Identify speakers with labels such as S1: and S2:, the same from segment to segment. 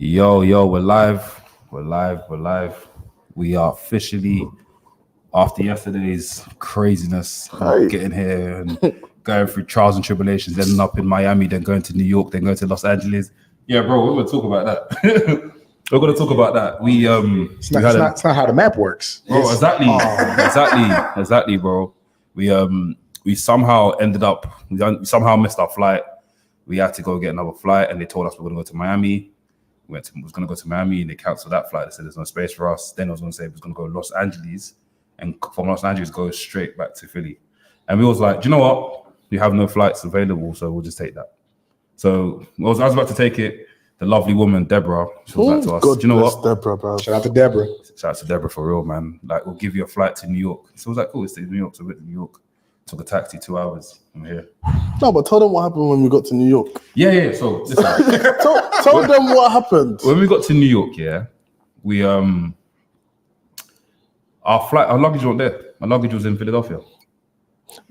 S1: Yo, we're live. We are officially, after yesterday's craziness, getting here and going through trials and tribulations, ending up in Miami, then going to New York, then going to Los Angeles. Yeah, bro, we're going to talk about that. We're going to talk about that. It's
S2: not how the map works.
S1: Bro, exactly, bro. We somehow ended up, we somehow missed our flight. We had to go get another flight, and they told us we're going to go to Miami. We was going to go to Miami, and they canceled that flight. They said there's no space for us. Then I was going to say we was going to go to Los Angeles, and from Los Angeles go straight back to Philly. And we was like, do you know what? We have no flights available, so we'll just take that. So I was about to take it. The lovely woman, Deborah, she was like to us, do you know what?
S2: Deborah, bro. Shout out to Deborah.
S1: Shout out to Deborah for real, man. Like, we'll give you a flight to New York. So I was like, cool, let's stay in New York. So we went to New York. Took a taxi, 2 hours. I'm here.
S3: No, but tell them what happened when we got to New York.
S1: Yeah. So listen,
S3: tell them what happened.
S1: When we got to New York, we our luggage wasn't there. Our luggage was in Philadelphia.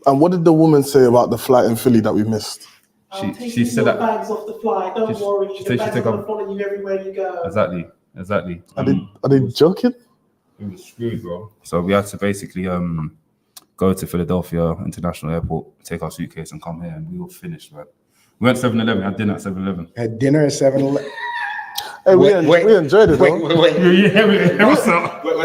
S3: And what did the woman say about the flight in Philly that we missed?
S1: She said that
S4: bags off the flight. Don't worry. The bags are gonna follow you everywhere you go.
S1: Exactly.
S3: Are they joking?
S1: We were screwed, bro. So we had to basically go to Philadelphia International Airport, take our suitcase, and come here, and we were finished, man. We went to 7-Eleven, had dinner at 7-Eleven.
S2: Had dinner at 7-Eleven.
S3: Hey, we enjoyed it, though.
S2: Wait.
S1: We're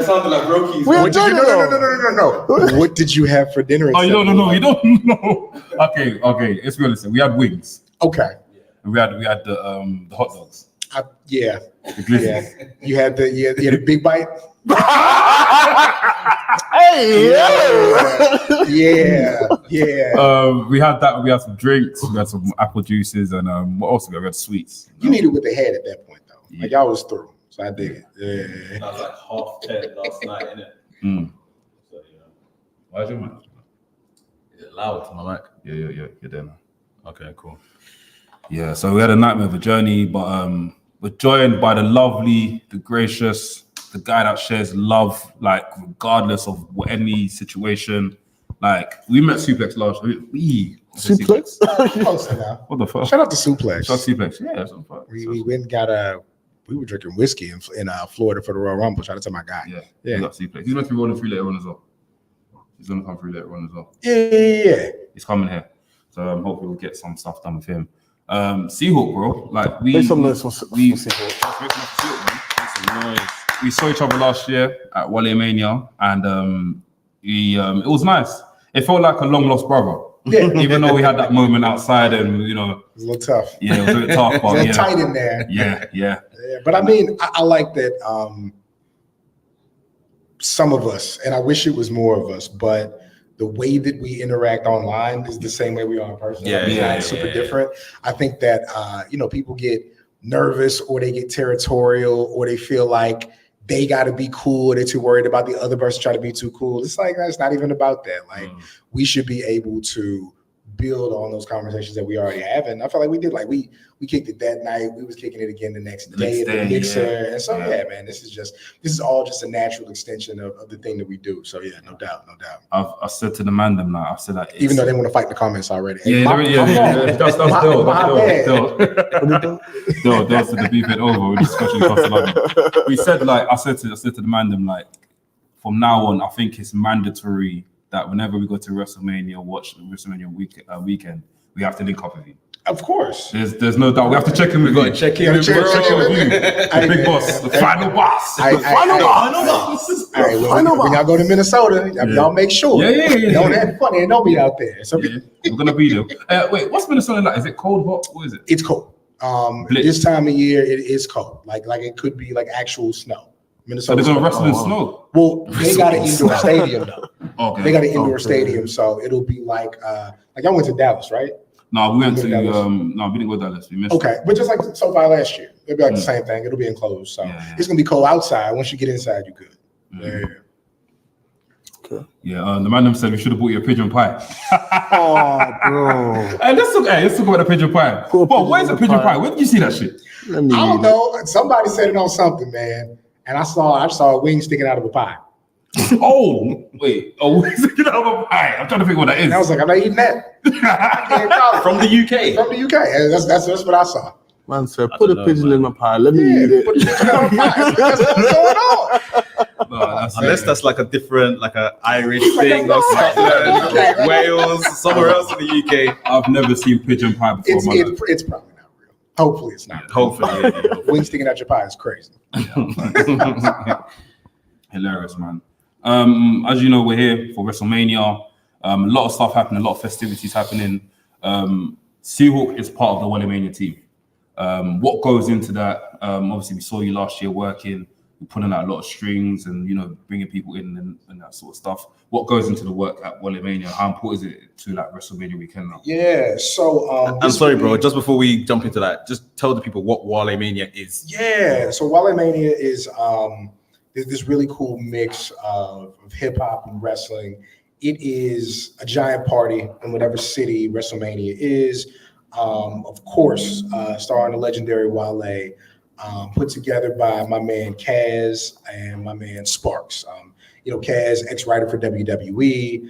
S1: sounding like brokies.
S3: We enjoyed it,
S2: No. What did you have for dinner at 7-Eleven?
S1: You don't know. Okay, let's be honest. We had wings.
S2: Okay.
S1: And we had the hot dogs.
S2: Yeah.
S1: The glizzies.
S2: Yeah. You had the big bite?
S3: Hey,
S2: yeah.
S1: We had that. We had some drinks. We had some apple juices, and what else? We had sweets.
S2: You needed what they had at that point, though. Like y'all was through, so I dig it. Yeah.
S5: I was like 10:30 last night, innit? So
S1: Why's your mic?
S5: is it loud to my mic?
S1: Yeah, you're there now.
S5: Okay, cool.
S1: Yeah, so we had a nightmare of a journey, but we're joined by the lovely, the gracious, the guy that shares love, like regardless of any situation. Like we met Suplex last week.
S3: Suplex?
S2: Close enough.
S1: What the fuck?
S2: Shout out to Suplex.
S1: Shout out to Suplex. Yeah, some fuck.
S2: We went and got we were drinking whiskey in Florida for the Royal Rumble. Shout out to my guy.
S1: Yeah. We got Suplex. He's meant to be rolling through later on as well. He's gonna come through later on as well.
S2: Yeah.
S1: He's coming here, so hopefully we'll get some stuff done with him. Seahawk, bro. Like we
S3: Make some noise for Seahawk.
S1: We saw each other last year at Walemania, and it was nice. It felt like a long lost brother.
S2: Yeah.
S1: Even though we had that moment outside, and
S2: It was a little tough.
S1: yeah, it was a bit tough, but
S2: It's tight in there.
S1: Yeah.
S2: But I mean, I like that some of us, and I wish it was more of us, but the way that we interact online is the same way we are in person. It's super different. I think that people get nervous, or they get territorial, or they feel like they got to be cool. They're too worried about the other person trying to be too cool. It's like, that's not even about that. Like we should be able to build on those conversations that we already have. And I felt like we did. Like we kicked it that night. We was kicking it again the next day at the mixer. Yeah. And so man, this is all just a natural extension of the thing that we do. So yeah, no doubt.
S1: I said to the Mandem now, I said that
S2: even though they want to fight in the comments already.
S1: That's still. That's the beef it over. We're discussing cost of living. We said, like, I said to the Mandem, like, from now on, I think it's mandatory that whenever we go to WrestleMania, watch WrestleMania weekend, we have to link up with you.
S2: Of course.
S1: There's no doubt. We have to check in with you.
S2: Check in with you.
S1: The big boss. The final boss.
S2: Final boss. All right, when y'all go to Minnesota, y'all make sure.
S1: Yeah.
S2: Don't have funny and don't be out there. So
S1: we're going to be there. Wait, what's Minnesota like? Is it cold, hot? What is it?
S2: It's cold. This time of year, it is cold. Like it could be like actual snow.
S1: Minnesota. So they're going to wrestle in snow?
S2: Well, they got an indoor stadium, though.
S1: Okay.
S2: They got an indoor stadium, so it'll be like I went to Dallas, right?
S1: No, we went to we didn't go to Dallas. We missed
S2: it. But just like SoFi last year, it'll be like the same thing. It'll be enclosed, so it's gonna be cold outside. Once you get inside, you good.
S1: Yeah. The man said we should have bought you a pigeon pie.
S3: Oh, bro.
S1: Hey, let's talk about the pigeon pie. But where's the pigeon pie? Where did you see that shit?
S2: I don't know. Somebody said it on something, man, and I saw a wing sticking out of a pie.
S1: Oh, wait. Oh, sticking out of a pie. I'm trying to figure what that is.
S2: And I was like, I'm not eating that.
S5: From the UK.
S2: From the UK. And that's what I saw.
S3: Man said, put a pigeon in my pie. Let me eat it.
S2: Put a pigeon in my pie. That's what's going on.
S1: No,
S5: Unless that's like a different, like an Irish thing or Scotland, Wales, somewhere else in the UK.
S1: I've never seen pigeon pie before.
S2: It's probably not real. Hopefully it's not.
S5: Hopefully.
S2: Wings sticking out your pie is crazy.
S1: Hilarious, man. As you know, we're here for WrestleMania. A lot of stuff happening, a lot of festivities happening. Ceehawk is part of the Walemania team. What goes into that? Obviously, we saw you last year working, putting out a lot of strings and, you know, bringing people in and that sort of stuff. What goes into the work at Walemania? How important is it to like WrestleMania weekend now?
S2: Yeah, so
S5: I'm sorry, bro. Just before we jump into that, just tell the people what Walemania is.
S2: Yeah, so Walemania is this really cool mix of hip hop and wrestling. It is a giant party in whatever city WrestleMania is. Of course, starring the legendary Wale, put together by my man Kaz and my man Sparks. You know, Kaz, ex-writer for WWE,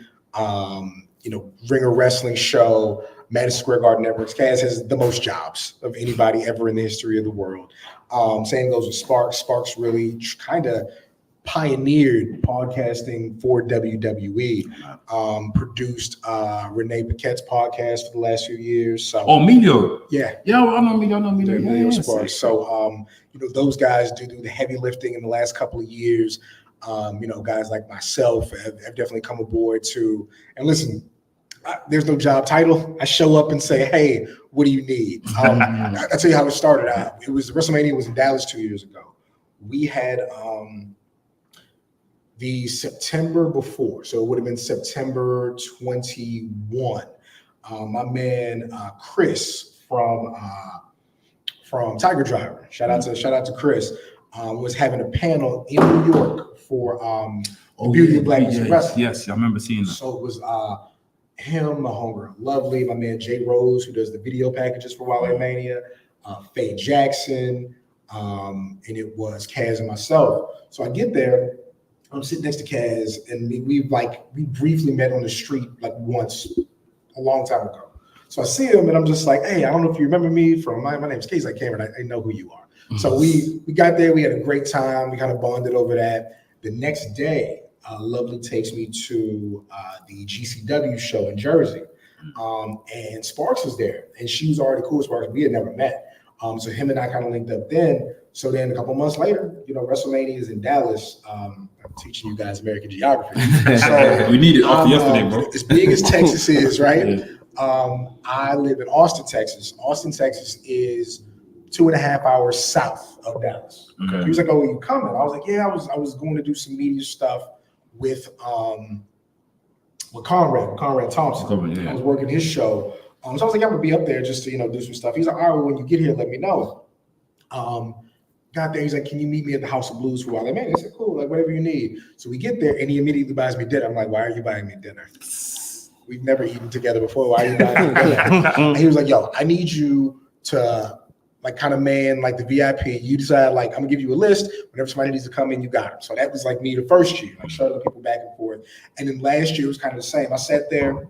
S2: you know, Ringer Wrestling Show, Madison Square Garden Networks. Kaz has the most jobs of anybody ever in the history of the world. Same goes with Sparks. Sparks really kind of pioneered podcasting for WWE. Produced Renee Paquette's podcast for the last few years. So,
S1: Melo.
S2: Yeah,
S1: I know Melo.
S2: Melo Sparks. So, you know, those guys do the heavy lifting in the last couple of years. You know, guys like myself have definitely come aboard too. And listen, there's no job title. I show up and say, hey, what do you need? I'll tell you how it started out. WrestleMania was in Dallas 2 years ago. We had the September before, so it would have been September 21. My man Chris from Tiger Driver, shout out to Chris, was having a panel in New York for the Beauty of Black Music Wrestling.
S1: Yes, I remember seeing that.
S2: So it was him, my homegirl Lovely, my man Jay Rose, who does the video packages for Walemania, Faye Jackson, and it was Kaz and myself. So I get there. I'm sitting next to Kaz, and we briefly met on the street like once a long time ago. So I see him, and I'm just like, hey, I don't know if you remember me from my name's Casey Cameron. I know who you are. Mm-hmm. So we got there. We had a great time. We kind of bonded over that. The next day, Lovely takes me to the GCW show in Jersey, and Sparks was there, and she was already cool with Sparks. We had never met. So him and I kind of linked up then. So then a couple months later, you know, WrestleMania is in Dallas. I'm teaching you guys American geography. So
S1: we need it after yesterday, bro.
S2: As big as Texas is, right? Yeah. I live in Austin, Texas. Austin, Texas is 2.5 hours south of Dallas. Okay. He was like, "Oh, are you coming?" I was like, "Yeah, I was going to do some media stuff with Conrad Thompson. Yeah. I was working his show." So I was like, "I'm gonna be up there just to, you know, do some stuff." He's like, "All right, well, when you get here, let me know." Got there, he's like, "Can you meet me at the House of Blues for Walemania?" I said, "Cool, like whatever you need." So we get there, and he immediately buys me dinner. I'm like, "Why are you buying me dinner? We've never eaten together before. Why are you buying me dinner?" And he was like, "Yo, I need you to like kind of man like the VIP. You decide like I'm gonna give you a list. Whenever somebody needs to come in, you got them." So that was like me the first year, like shuttling people back and forth. And then last year was kind of the same. I sat there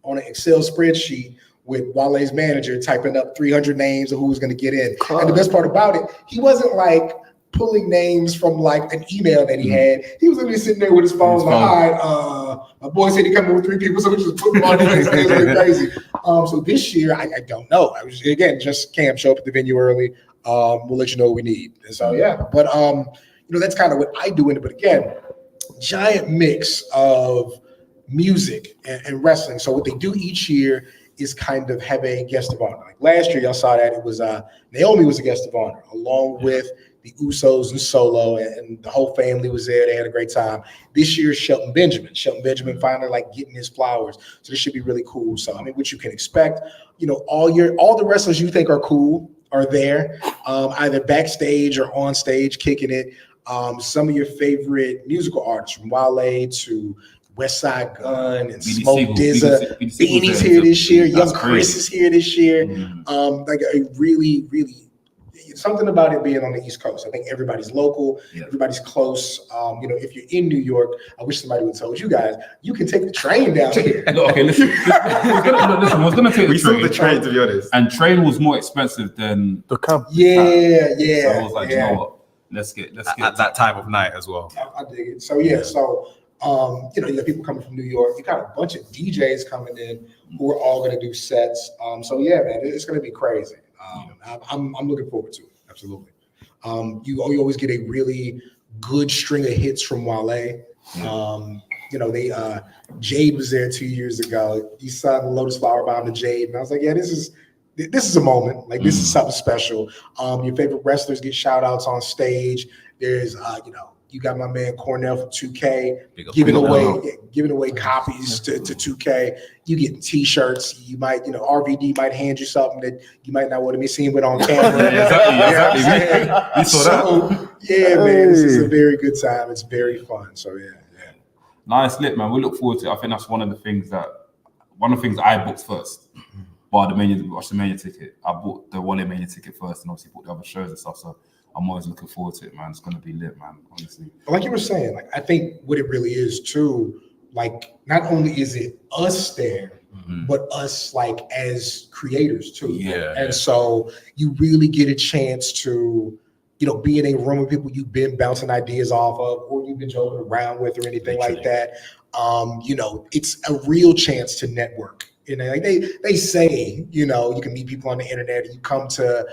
S2: on an Excel spreadsheet with Wale's manager typing up 300 names of who was going to get in. And the best part about it, he wasn't like pulling names from like an email that he had. He was literally sitting there with his phone like, "All right, my boy said he coming with 3 people, so we just put them on there." It was really crazy. So this year, I don't know. I was again just Cam, show up at the venue early. We'll let you know what we need. And so yeah, but you know, that's kind of what I do in it. But again, giant mix of music and wrestling. So what they do each year is kind of have a guest of honor. Like last year, y'all saw that it was Naomi was a guest of honor, along with the Usos and Solo, and the whole family was there. They had a great time. This year, Shelton Benjamin finally like getting his flowers. So this should be really cool. So I mean, what you can expect, you know, all the wrestlers you think are cool are there, either backstage or on stage kicking it. Some of your favorite musical artists, from Wale to West Side Gun and Smoke Dizza. Beanie's here this year. Young Chris is here this year. Like a really, really something about it being on the East Coast. I think everybody's local, everybody's close. If you're in New York, I wish somebody would have told you guys, you can take the train down here.
S1: Okay, listen. I was gonna take
S5: We saw the train, to be honest.
S1: And train was more expensive than
S3: The cab.
S2: Yeah.
S1: So I was like, you know what? Let's get
S5: At that time of night as well.
S2: I dig it. So you got people coming from New York. You got a bunch of DJs coming in who are all going to do sets. Man, it's going to be crazy. I'm looking forward to it. Absolutely. You always get a really good string of hits from Wale. Jade was there 2 years ago. He sung Lotus Flower Bomb to Jade, and I was like, this is a moment. Like, this is something special. Your favorite wrestlers get shout outs on stage. There's you got my man Cornell from 2K giving away copies to 2K. You getting t-shirts. You might, RVD might hand you something that you might not want to be seen with on camera.
S1: exactly. We saw that.
S2: Man, this is a very good time. It's very fun. So yeah.
S1: Nice, lit, man. We look forward to it. I think that's one of the things I booked first. But the Mania ticket. I bought the Walemania ticket first, and obviously bought the other shows and stuff. So I'm always looking forward to it, man. It's gonna be lit, man. Honestly.
S2: Like you were saying, like I think what it really is too. Like not only is it us there, but us like as creators too.
S5: Yeah.
S2: And so you really get a chance to, be in a room with people you've been bouncing ideas off of, or you've been joking around with, or anything like that. It's a real chance to network. Like they say, you can meet people on the internet, and you come to,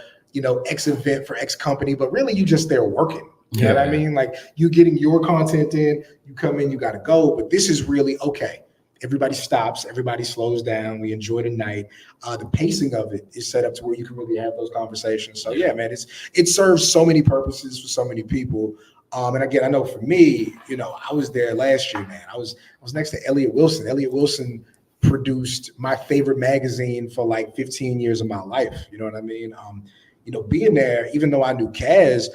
S2: X event for X company, but really you just there working. You know what I mean? Like you getting your content in, you come in, you got to go. But this is really okay. Everybody stops, everybody slows down. We enjoy the night. The pacing of it is set up to where you can really have those conversations. So man, it serves so many purposes for so many people. And again, I know for me, I was there last year, man. I was next to Elliott Wilson. Elliott Wilson produced my favorite magazine for like 15 years of my life. You know what I mean? Being there, even though I knew Kaz,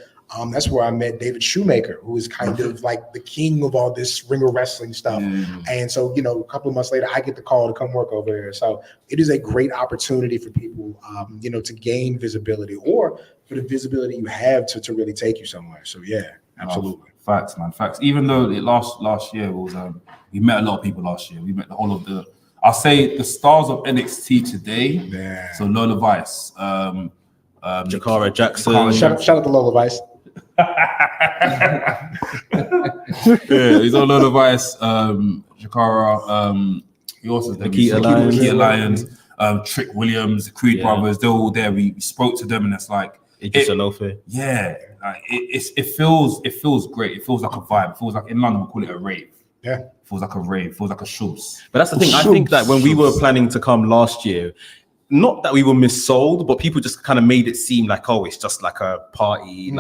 S2: that's where I met David Shoemaker, who is kind of like the king of all this ringer wrestling stuff. And so, a couple of months later, I get the call to come work over here. So it is a great opportunity for people, to gain visibility, or for the visibility you have to really take you somewhere. So yeah, absolutely.
S1: Facts, man. Facts. Even though it last year was, we met a lot of people last year. We met the whole of I'll say the stars of NXT today.
S2: Yeah.
S1: So Lola Vice,
S5: Jakara Jackson.
S2: Shout out to Lola Vice.
S1: He's on Lola Vice, Jakara, he also
S5: Nikita
S1: Lyons, Trick Williams, the Creed brothers, they're all there. We spoke to them, and it's like it feels great. It feels like a vibe. It feels like in London we call it a rave.
S2: Yeah.
S1: It feels like a rave, it feels like a shoes.
S5: But that's the thing. I think that when we were planning to come last year, not that we were missold, but people just kind of made it seem like, it's just like a party,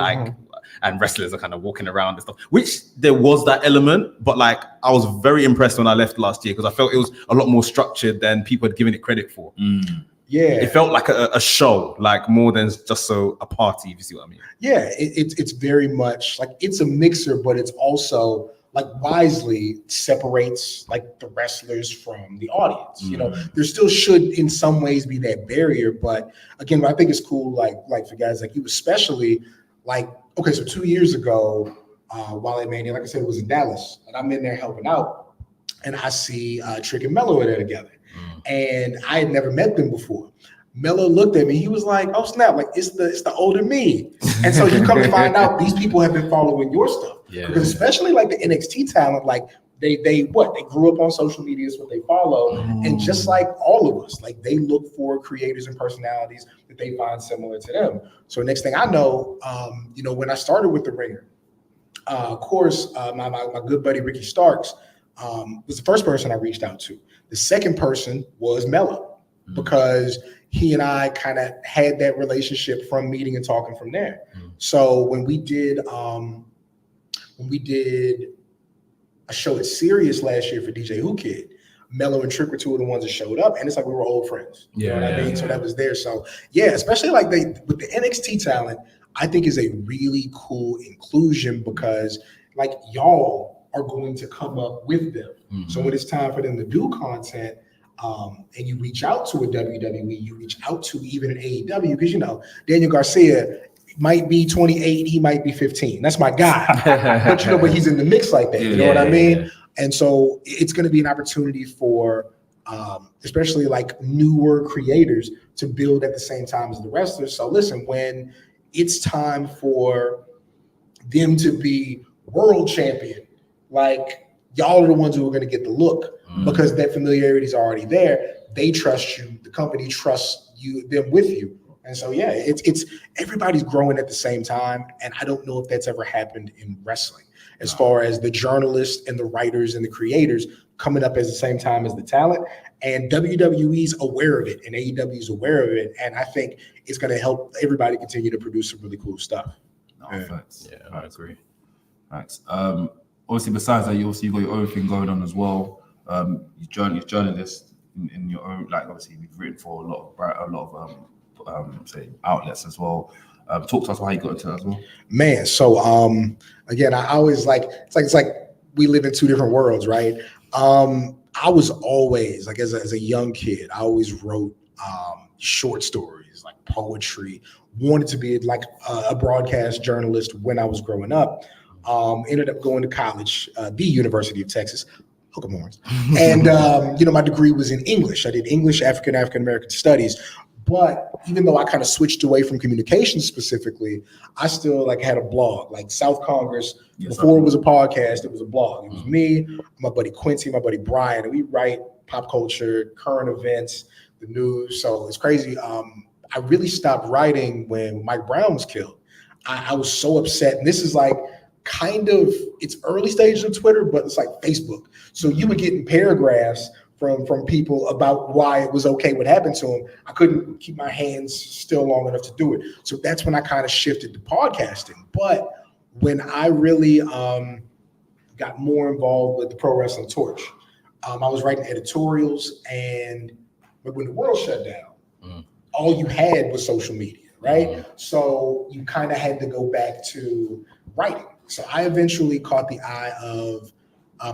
S5: and wrestlers are kind of walking around and stuff, which there was that element. But like, I was very impressed when I left last year, because I felt it was a lot more structured than people had given it credit for.
S2: Yeah.
S5: It felt like a show, like more than just a party, if you see what I mean. Yeah,
S2: it's very much like it's a mixer, but it's also like wisely separates like the wrestlers from the audience. There still should in some ways be that barrier, but again, what I think is cool, like for guys like you, especially like, okay, so 2 years ago, Walemania, like I said, it was in Dallas, and I'm in there helping out, and I see Trick and Melo are there together, and I had never met them before. Melo looked at me. He was like, "Oh snap! Like it's the older me." And so you come to find out these people have been following your stuff, because especially like the NXT talent, like they grew up on social media, is what they follow, and just like all of us, like they look for creators and personalities that they find similar to them. So next thing I know, when I started with the Ringer, of course, my good buddy Ricky Starks was the first person I reached out to. The second person was Melo, because he and I kind of had that relationship from meeting and talking from there. So when we did a show at Sirius last year for DJ Who Kid, Melo and Trick were two of the ones that showed up, and it's like we were old friends. You know what I mean? So that was there. So yeah, especially like with the NXT talent, I think is a really cool inclusion, because like y'all are going to come up with them. So when it's time for them to do content, and you reach out to a WWE, you reach out to even an AEW, because Daniel Garcia might be 28, he might be 15. That's my guy. but he's in the mix like that. You know what I mean? Yeah. And so it's going to be an opportunity for especially like newer creators to build at the same time as the wrestlers. So listen, when it's time for them to be world champion, like y'all are the ones who are going to get the look because that familiarity is already there. They trust you. The company trusts them with you. And so, yeah, it's everybody's growing at the same time. And I don't know if that's ever happened in wrestling as far as the journalists and the writers and the creators coming up at the same time as the talent. And WWE's aware of it and AEW's aware of it. And I think it's going to help everybody continue to produce some really cool stuff.
S1: Thanks. Yeah, I agree. Thanks. Obviously, besides that, you got your own thing going on as well. You're journalist in your own, like obviously you've written for a lot of say outlets as well. Talk to us about how you got into that as well.
S2: Man, so again, I always it's like we live in two different worlds, right? I was always like as a young kid, I always wrote short stories, like poetry. Wanted to be like a broadcast journalist when I was growing up. Ended up going to college, the University of Texas. Hook 'em horns. And my degree was in English. I did English, African American studies. But even though I kind of switched away from communications specifically, I still like had a blog, like South Congress. Before it was a podcast, it was a blog. It was me, my buddy Quincy, my buddy Brian, and we write pop culture, current events, the news. So it's crazy. I really stopped writing when Mike Brown was killed. I was so upset. And this is like kind of, it's early stages of Twitter, but it's like Facebook. So you were getting paragraphs from people about why it was okay what happened to him. I couldn't keep my hands still long enough to do it. So that's when I kind of shifted to podcasting. But when I really got more involved with the Pro Wrestling Torch, I was writing editorials, and when the world shut down, all you had was social media, right? So you kind of had to go back to writing. So I eventually caught the eye of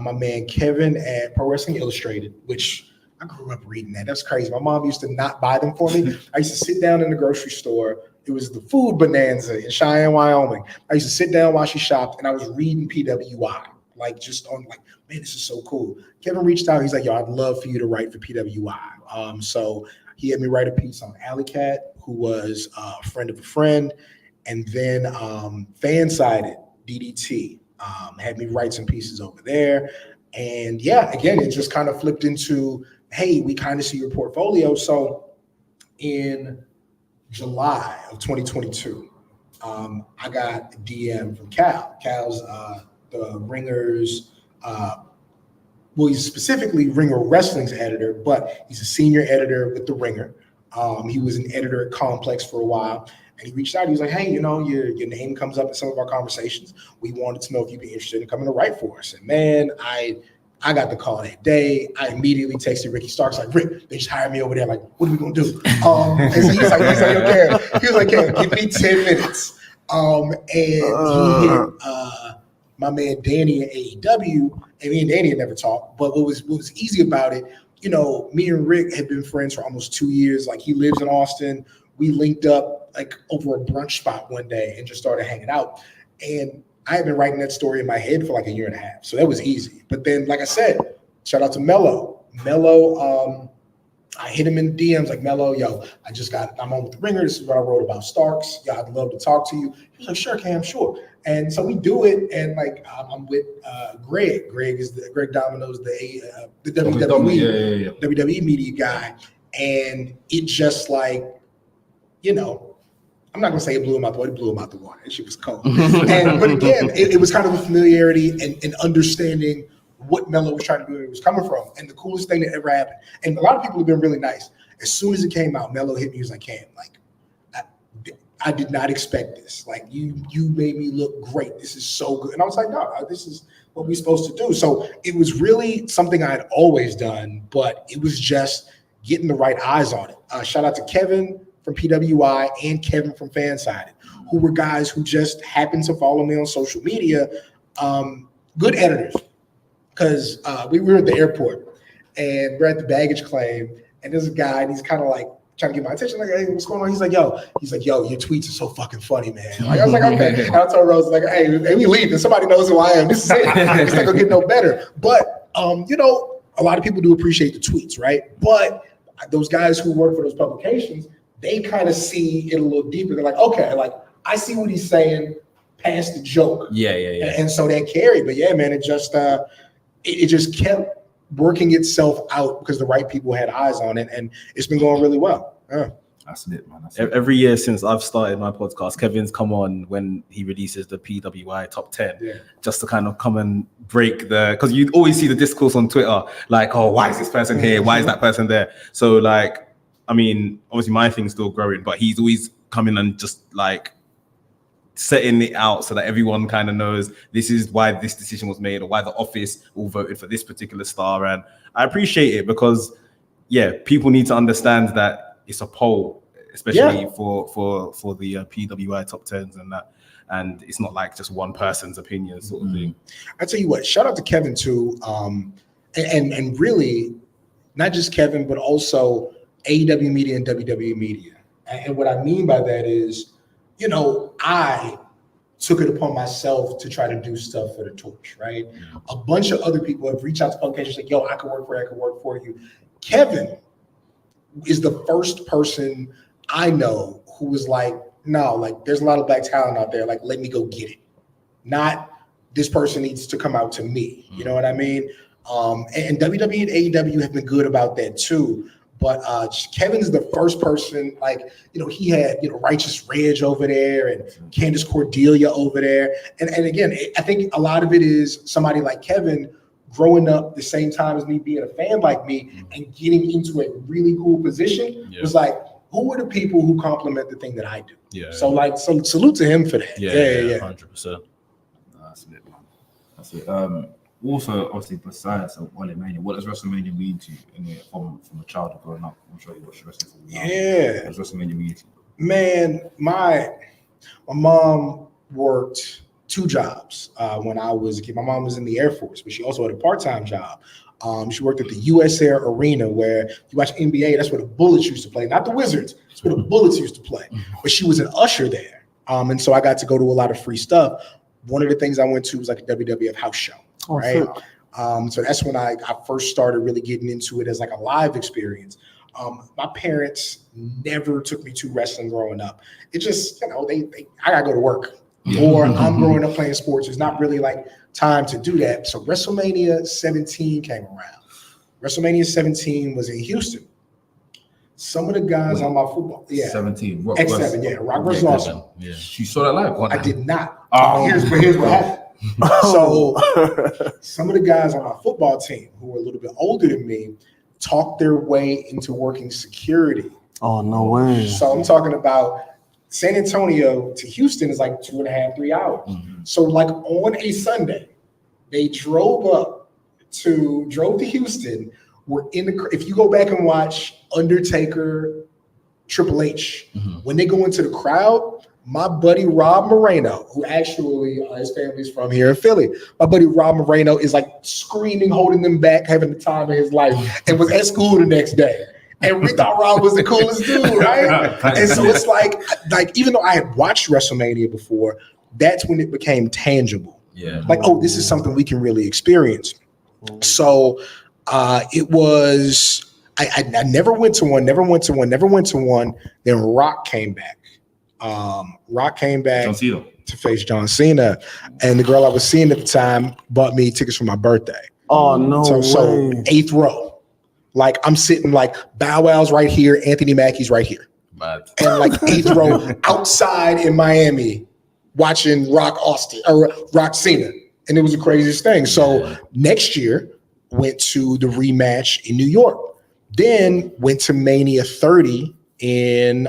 S2: my man Kevin at Pro Wrestling Illustrated, which I grew up reading that. That's crazy. My mom used to not buy them for me. I used to sit down in the grocery store. It was the food bonanza in Cheyenne, Wyoming. I used to sit down while she shopped, and I was reading PWI, like just on like, man, this is so cool. Kevin reached out. He's like, yo, I'd love for you to write for PWI. So he had me write a piece on Alley Cat, who was a friend of a friend, and then Fansided, DDT. Had me write some pieces over there. And yeah, again, it just kind of flipped into, hey, we kind of see your portfolio. So in July of 2022, I got a DM from Cal. Cal's the Ringer's, he's specifically Ringer Wrestling's editor, but he's a senior editor with the Ringer. He was an editor at Complex for a while. And he reached out. He was like, hey, your name comes up in some of our conversations. We wanted to know if you'd be interested in coming to write for us. And man, I got the call that day. I immediately texted Ricky Starks, like, Rick, they just hired me over there. Like, what are we going to do? And so he was like, Cam, give me 10 minutes. And he hit my man Danny at AEW. And me and Danny had never talked. But what was easy about it, me and Rick had been friends for almost 2 years. Like, he lives in Austin. We linked up like over a brunch spot one day and just started hanging out. And I had been writing that story in my head for like a year and a half. So that was easy. But then, like I said, shout out to Melo. I hit him in DMs like, Melo, yo, I'm on with the Ringer. This is what I wrote about Starks. Yeah, I'd love to talk to you. He was like, sure, Cam, sure. And so we do it. And like, I'm with Greg. Greg is Greg Domino's, the WWE media guy. And it just like, I'm not gonna say it blew him out the water. It blew him out the water. She was cold. But again, it was kind of a familiarity and understanding what Melo was trying to do, where it was coming from. And the coolest thing that ever happened. And a lot of people have been really nice. As soon as it came out, Melo hit me. He was like, Cam, like, I did not expect this. Like, you made me look great. This is so good. And I was like, no, this is what we're supposed to do. So it was really something I had always done, but it was just getting the right eyes on it. Shout out to Kevin from PWI and Kevin from Fansided, who were guys who just happened to follow me on social media. Good editors, because we were at the airport and we're at the baggage claim, and there's a guy, and he's kind of like trying to get my attention. Like, hey, what's going on? He's like, yo, your tweets are so fucking funny, man. Like, I was like, okay. And I told Rose, like, hey, we leave, and somebody knows who I am. This is it. It's not gonna get no better. But you know, a lot of people do appreciate the tweets, right? But those guys who work for those publications, they kind of see it a little deeper. They're like, okay, like I see what he's saying past the joke.
S5: Yeah.
S2: And so that carried. But yeah, man, it just kept working itself out because the right people had eyes on it, and it's been going really well. Yeah.
S1: That's it, man.
S5: Every year since I've started my podcast, Kevin's come on when he releases the PWI top 10, just to kind of come and break because you always see the discourse on Twitter, like, oh, why is this person here? Why is that person there? So like, I mean, obviously my thing's still growing, but he's always coming and just like setting it out so that everyone kind of knows this is why this decision was made or why the office all voted for this particular star. And I appreciate it because, people need to understand that it's a poll, especially for the PWI top 10s and that. And it's not like just one person's opinion sort of thing.
S2: I tell you what, shout out to Kevin too. And really not just Kevin, but also AEW Media and WWE Media. And what I mean by that is, you know, I took it upon myself to try to do stuff for the torch, right? Yeah. A bunch of other people have reached out to publications like, yo, I could work for you. Kevin is the first person I know who was like, no, like there's a lot of black talent out there. Like, let me go get it. Not this person needs to come out to me. You know what I mean? And WWE and AEW have been good about that too. But Kevin's the first person, like, you know, he had, you know, Righteous Reg over there and Candice Cordelia over there. And again, I think a lot of it is somebody like Kevin growing up the same time as me, being a fan like me and getting into a really cool position was like, who are the people who complement the thing that I do? So salute to him for that. Yeah.
S5: 100%.
S1: That's it, man. That's it. Also, obviously, besides Walemania, what does WrestleMania mean to you from a child growing up? I'm sure you watch wrestling for now.
S2: Yeah.
S1: What does WrestleMania mean to you?
S2: Man, my mom worked 2 jobs when I was a kid. My mom was in the Air Force, but she also had a part-time job. She worked at the US Air Arena where you watch NBA, that's where the Bullets used to play, not the Wizards. That's where the Bullets used to play. But she was an usher there. And so I got to go to a lot of free stuff. One of the things I went to was like a WWF house show. Right. So that's when I first started really getting into it as like a live experience. My parents never took me to wrestling growing up. It just, you know, I gotta go to work or I'm growing up playing sports. There's not really like time to do that. So WrestleMania 17 came around. WrestleMania 17 was in Houston. Some of the guys on my football,
S1: 17,
S2: X7, Rock versus Austin.
S1: Yeah. You saw that live?
S2: I did not. Here's what happened. So some of the guys on my football team who were a little bit older than me talked their way into working security.
S3: Oh, no way.
S2: So I'm talking about San Antonio to Houston is like 2.5, 3 hours. So like on a Sunday, they drove to Houston. We're if you go back and watch Undertaker, Triple H, when they go into the crowd, my buddy Rob Moreno, who actually his family's from here in Philly, my buddy Rob Moreno is like screaming, holding them back, having the time of his life, and was at school the next day. And we thought Rob was the coolest dude, right? And so it's like even though I had watched WrestleMania before, that's when it became tangible. Yeah. Like, oh, this is something we can really experience. So it was, I never went to one. Then Rock came back. To face John Cena, and the girl I was seeing at the time bought me tickets for my birthday.
S3: Oh no!
S2: So 8th row, like I'm sitting like Bow Wow's right here, Anthony Mackie's right here, and like 8th row outside in Miami, watching Rock Cena, and it was the craziest thing. So next year went to the rematch in New York, then went to Mania 30. In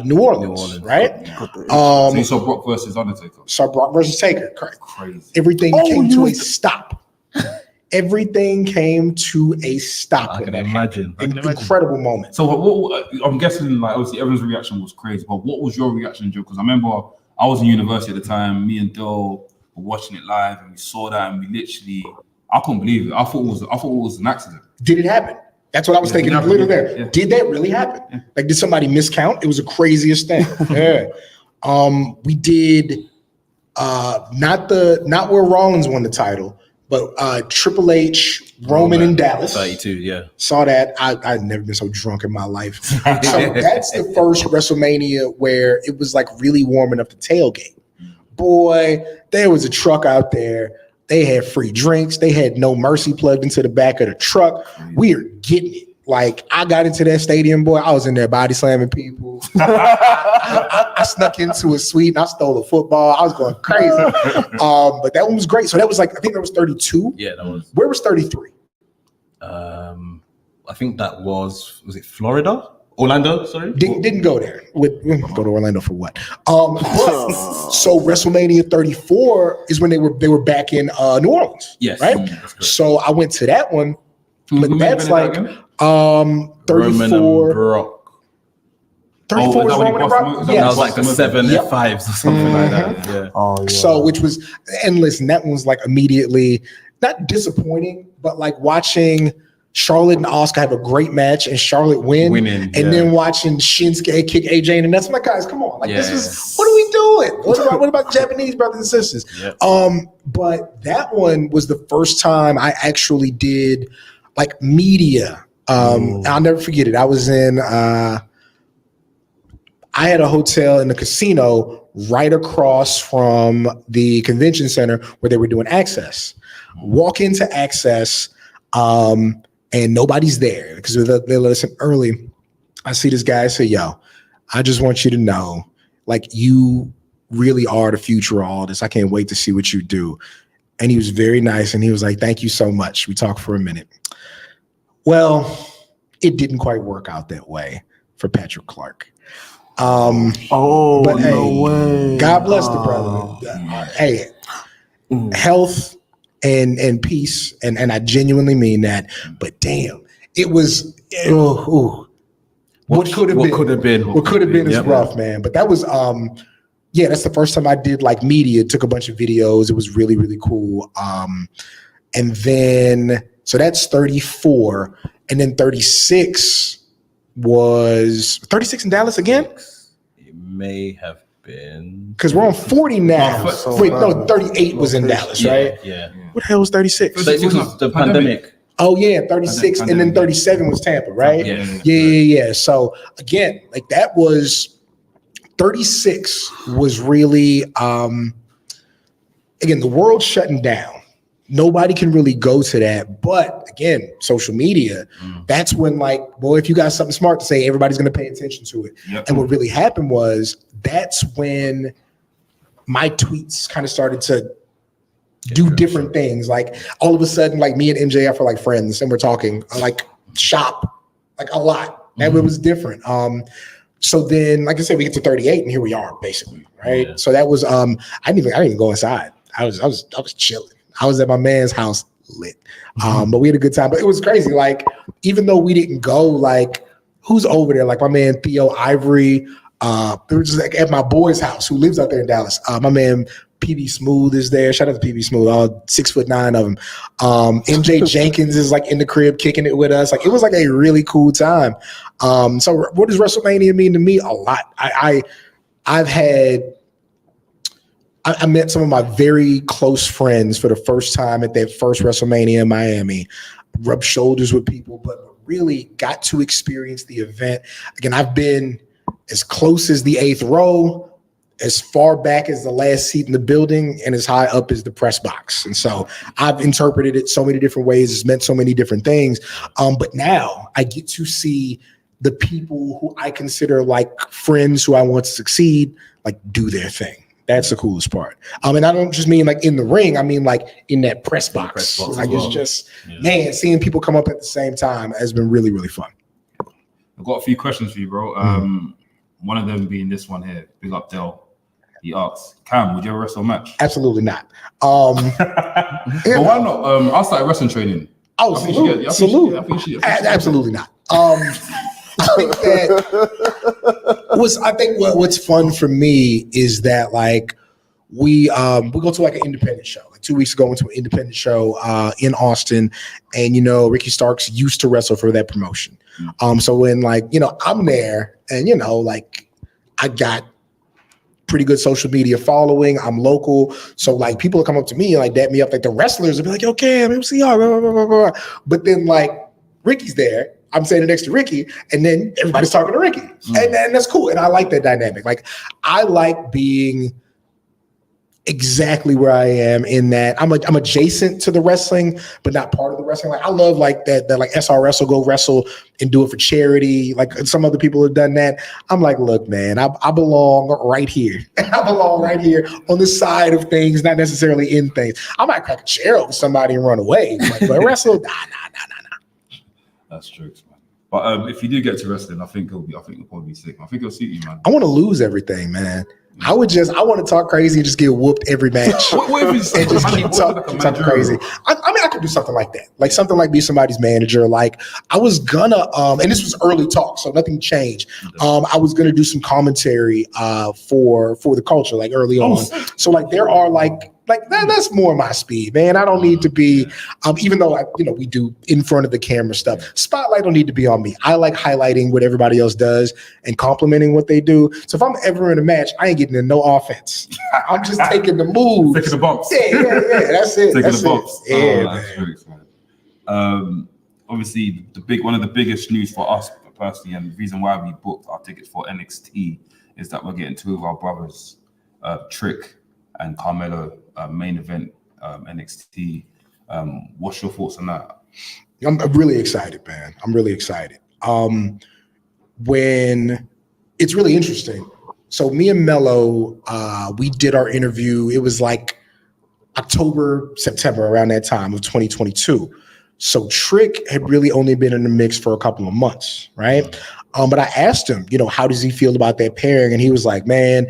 S2: New Orleans, right?
S1: So you saw Brock versus Undertaker.
S2: Saw Brock versus Taker, correct.
S1: Crazy.
S2: Everything came to a stop. Everything came to a stop.
S5: I can imagine.
S2: Incredible moment.
S1: So what I'm guessing, like obviously everyone's reaction was crazy, but what was your reaction, Joe? Because I remember I was in university at the time. Me and Dole were watching it live, and we saw that, and we literally, I couldn't believe it. I thought it was an accident.
S2: Did it happen? That's what I was thinking. Literally there.
S1: Yeah.
S2: Did that really happen? Yeah. Like, did somebody miscount? It was the craziest thing. Yeah. We did not where Rollins won the title, but Triple H, Roman in Dallas.
S5: 32, yeah.
S2: Saw that. I've never been so drunk in my life. So that's the first WrestleMania where it was like really warming up the tailgate. Boy, there was a truck out there. They had free drinks. They had No Mercy plugged into the back of the truck. We are getting it. Like, I got into that stadium, boy. I was in there body slamming people. I snuck into a suite and I stole a football. I was going crazy. But that one was great. So that was like, I think that was 32.
S5: Yeah, that was.
S2: Where was 33?
S5: I think that was it Florida? Orlando, sorry?
S2: Didn't go there. Go to Orlando for what? So WrestleMania 34 is when they were back in New Orleans.
S5: Yes.
S2: Right? So I went to that one. But that's like 34.
S5: Roman and Brock.
S2: 34 was Roman and Brock?
S5: That was like the 7 F5s or something like that. Yeah.
S3: Oh, yeah.
S2: So, which was, and listen, that one was like immediately, not disappointing, but like watching Charlotte and Asuka have a great match and Charlotte winning, and then watching Shinsuke kick AJ and that's my guys. Come on, like this is what are we doing? What about Japanese brothers and sisters? Yep. But that one was the first time I actually did like media. I'll never forget it. I was in. I had a hotel in the casino right across from the convention center where they were doing Access. Walk into Access. And nobody's there because they let us in early. I see this guy say, yo, I just want you to know, like, you really are the future of all this. I can't wait to see what you do. And he was very nice. And he was like, thank you so much. We talked for a minute. Well, it didn't quite work out that way for Patrick Clark. But
S3: no
S2: hey,
S3: way.
S2: God bless the brother. Hey, health and peace, and I genuinely mean that. But damn, it was what could have been is rough, man. But that was that's the first time I did like media. Took a bunch of videos. It was really, really cool. And then so that's 34, and then 36 was 36 in Dallas again.
S5: It may have been
S2: because we're on 40 now. Wait, no, 38 was in Dallas, right?
S5: Yeah.
S2: What the hell was 36?
S5: 36 was the pandemic.
S2: Oh yeah, 36, and then 37 was Tampa, right? Yeah. So again, like that was 36 was really again the world shutting down. Nobody can really go to that, but again, social media. That's when, like, boy, if you got something smart to say, everybody's going to pay attention to it. Yep. And what really happened was that's when my tweets kind of started to do different things. Like all of a sudden, like me and MJF are like friends, and we're talking like shop like a lot. And it was different. So then, like I said, we get to 38, and here we are, basically, right? Yeah. So that was I didn't even go inside. I was chilling. I was at my man's house lit. But we had a good time. But it was crazy. Like, even though we didn't go, like, who's over there? Like my man Theo Ivory. They were just like at my boy's house who lives out there in Dallas. My man PB Smooth is there. Shout out to PB Smooth, all 6'9" of them. MJ Jenkins is like in the crib kicking it with us. Like, it was like a really cool time. So what does WrestleMania mean to me? A lot. I met some of my very close friends for the first time at that first WrestleMania in Miami, rubbed shoulders with people, but really got to experience the event. Again, I've been as close as the 8th row, as far back as the last seat in the building, and as high up as the press box. And so I've interpreted it so many different ways. It's meant so many different things. But now I get to see the people who I consider like friends who I want to succeed, like, do their thing. That's the coolest part. And I don't just mean like in the ring. I mean like in that press box. Like, it's just, man, seeing people come up at the same time has been really, really fun.
S1: I've got a few questions for you, bro. One of them being this one here. Big up Dell. He asks, Cam, would you ever wrestle a match?
S2: Absolutely not.
S1: But why not? I'll start wrestling training.
S2: Oh, salute. Absolutely not. I think what's fun for me is that, like, we go to like an independent show. Like 2 weeks ago, went to an independent show in Austin, and Ricky Starks used to wrestle for that promotion. So when I'm there, and like I got pretty good social media following. I'm local, so like people will come up to me and like dap me up. Like the wrestlers will be like, "Okay, I'm MC, blah, blah, blah, blah." But then like Ricky's there. I'm standing next to Ricky, and then everybody's talking to Ricky, and that's cool. And I like that dynamic. Like I like being exactly where I am in that I'm adjacent to the wrestling, but not part of the wrestling. Like I love like that like SRS will go wrestle and do it for charity. Like some other people have done that. I'm like, look, man, I belong right here. I belong right here on the side of things, not necessarily in things. I might crack a chair over somebody and run away. But wrestle, nah.
S1: That's true, man. But if you do get to wrestling, I think you'll probably be sick. I think it'll suit you, man.
S2: I want to lose everything, man. I want to talk crazy and just get whooped every match.
S1: What if
S2: and just keep talking crazy. I mean, I could do something like that. Like something like be somebody's manager. Like I was gonna, and this was early talk, so nothing changed. I was gonna do some commentary for the culture, like early on. So like there are like that's more my speed, man. I don't need to be, even though we do in front of the camera stuff. Spotlight don't need to be on me. I like highlighting what everybody else does and complimenting what they do. So if I'm ever in a match, I ain't getting in no offense. I'm just taking the moves,
S1: taking the bumps.
S2: Yeah. That's it.
S1: Taking
S2: that's
S1: the bumps.
S2: It.
S1: That's true, man. Obviously, one of the biggest news for us personally, and the reason why we booked our tickets for NXT is that we're getting two of our brothers, Trick and Carmelo, main event NXT. What's your thoughts on that?
S2: I'm really excited, man. I'm really excited. When it's really interesting. So me and Melo, we did our interview. It was like October, September, around that time of 2022. So Trick had really only been in the mix for a couple of months, right? But I asked him, how does he feel about that pairing? And he was like, man,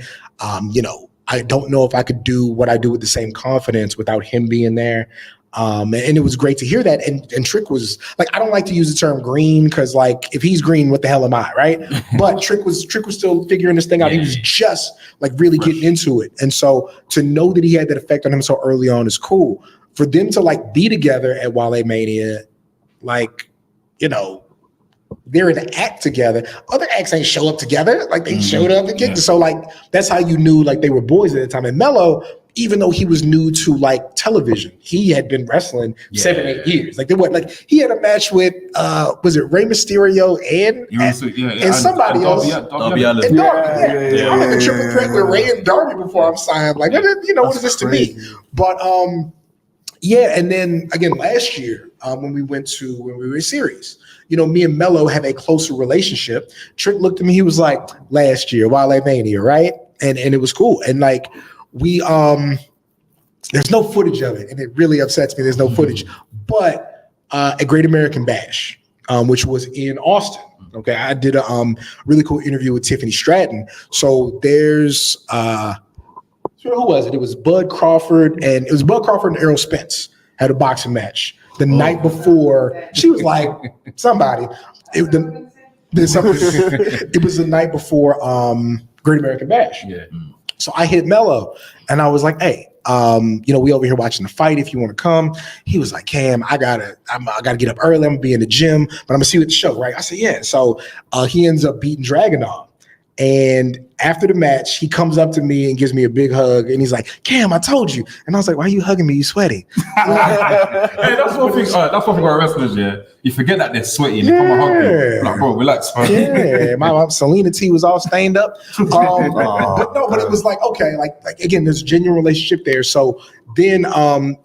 S2: I don't know if I could do what I do with the same confidence without him being there. And it was great to hear that. And Trick was like, I don't like to use the term green because like if he's green, what the hell am I, right? But Trick was still figuring this thing out. He was just like really getting into it. And so to know that he had that effect on him so early on is cool. For them to like be together at Walemania, like, they're in an act together. Other acts ain't show up together. Like they showed up and so like that's how you knew like they were boys at the time. And Melo, even though he was new to like television, he had been wrestling 7-8 years. Like he had a match with was it Rey Mysterio and somebody else.
S5: Darby Allin.
S2: And Darby, I'm like a triple threat with Ray and Darby before I'm signed. Like what is this to me? But and then again last year when we were serious. Me and Melo have a closer relationship. Trick looked at me, he was like, last year, Walemania, right? And it was cool. And like we there's no footage of it, and it really upsets me. There's no footage. But a Great American Bash, which was in Austin. Okay, I did a really cool interview with Tiffany Stratton. So there's who was it? It was Bud Crawford and Errol Spence had a boxing match. The night before, she was like, somebody. It was the night before Great American Bash.
S5: Yeah.
S2: So I hit Melo and I was like, hey, we over here watching the fight if you want to come. He was like, Cam, I gotta get up early. I'm gonna be in the gym, but I'm gonna see you at the show, right? I said, yeah. So he ends up beating Dragunov. And after the match, he comes up to me and gives me a big hug. And he's like, Cam, I told you. And I was like, why are you hugging me? You sweaty.
S1: Hey, that's one thing about wrestlers, yeah. You forget that they're sweaty and they come and hug you. Like, bro, relax, man.
S2: Yeah, my Selena T was all stained up. But it was like, okay, like again, there's a genuine relationship there. So then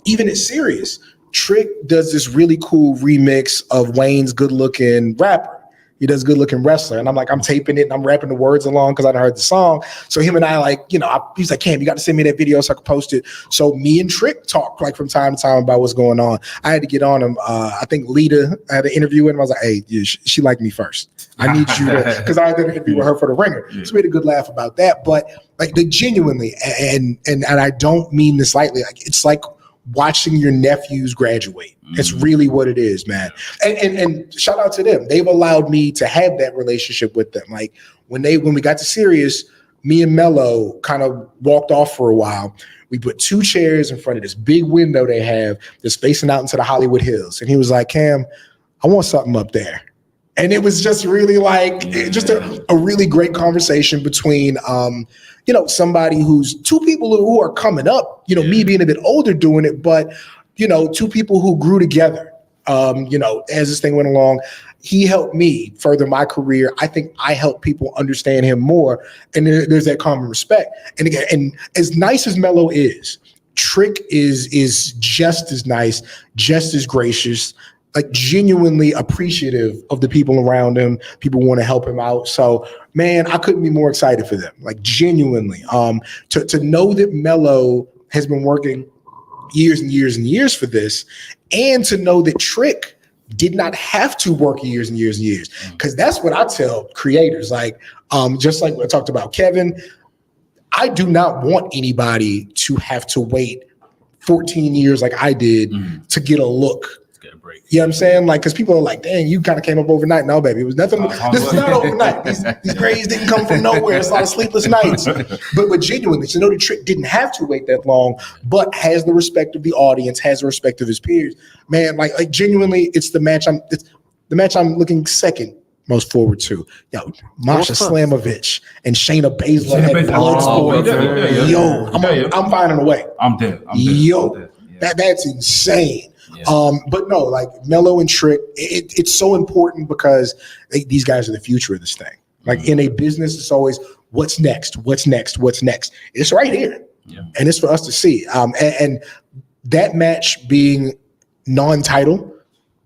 S2: even at Sirius, Trick does this really cool remix of Wayne's good looking rapper. He does good looking wrestler. And I'm like, I'm taping it and I'm rapping the words along because I heard the song. So him and I he's like, Cam, you got to send me that video so I can post it. So me and Trick talk like from time to time about what's going on. I had to get on him. I think Lita, I had an interview with him. I was like, hey, she liked me first. I need you to, because I had an interview with her for the Ringer. So we had a good laugh about that. But like they genuinely, and I don't mean this lightly, like it's like watching your nephews graduate. It's really what it is, man. And shout out to them. They've allowed me to have that relationship with them. Like when we got to Sirius, me and Melo kind of walked off for a while. We put 2 chairs in front of this big window they have that's facing out into the Hollywood Hills. And he was like, Cam, I want something up there. And it was just really like, just a really great conversation between, you know, somebody who's 2 people who are coming up, you know, me being a bit older doing it, but, you know, 2 people who grew together, you know, as this thing went along. He helped me further my career. I think I helped people understand him more. And there's that common respect. And again, and as nice as Melo is, Trick is just as nice, just as gracious, like genuinely appreciative of the people around him. People want to help him out. So, man, I couldn't be more excited for them. Like genuinely, to know that Melo has been working years and years and years for this, and to know that Trick did not have to work years and years and years. Because that's what I tell creators. Like, just like I talked about Kevin, I do not want anybody to have to wait 14 years like I did to get a look.
S5: Break.
S2: You know what I'm saying? Like, because people are like, dang, you kind of came up overnight. No, baby, it was nothing. This is not overnight. These grades didn't come from nowhere. It's a lot of sleepless nights. But genuinely, to know the Trick didn't have to wait that long, but has the respect of the audience, has the respect of his peers. Man, like genuinely, it's the match I'm looking second most forward to. Yo, Masha Slamovich and Shayna Baszler at Bloodsport. Yo, I'm finding a way.
S1: I'm dead.
S2: Yo, that's insane. Yeah. But no, like Melo and Trick, it's so important because these guys are the future of this thing. Like in a business, it's always what's next, what's next, what's next. It's right here, and it's for us to see. And that match being non-title,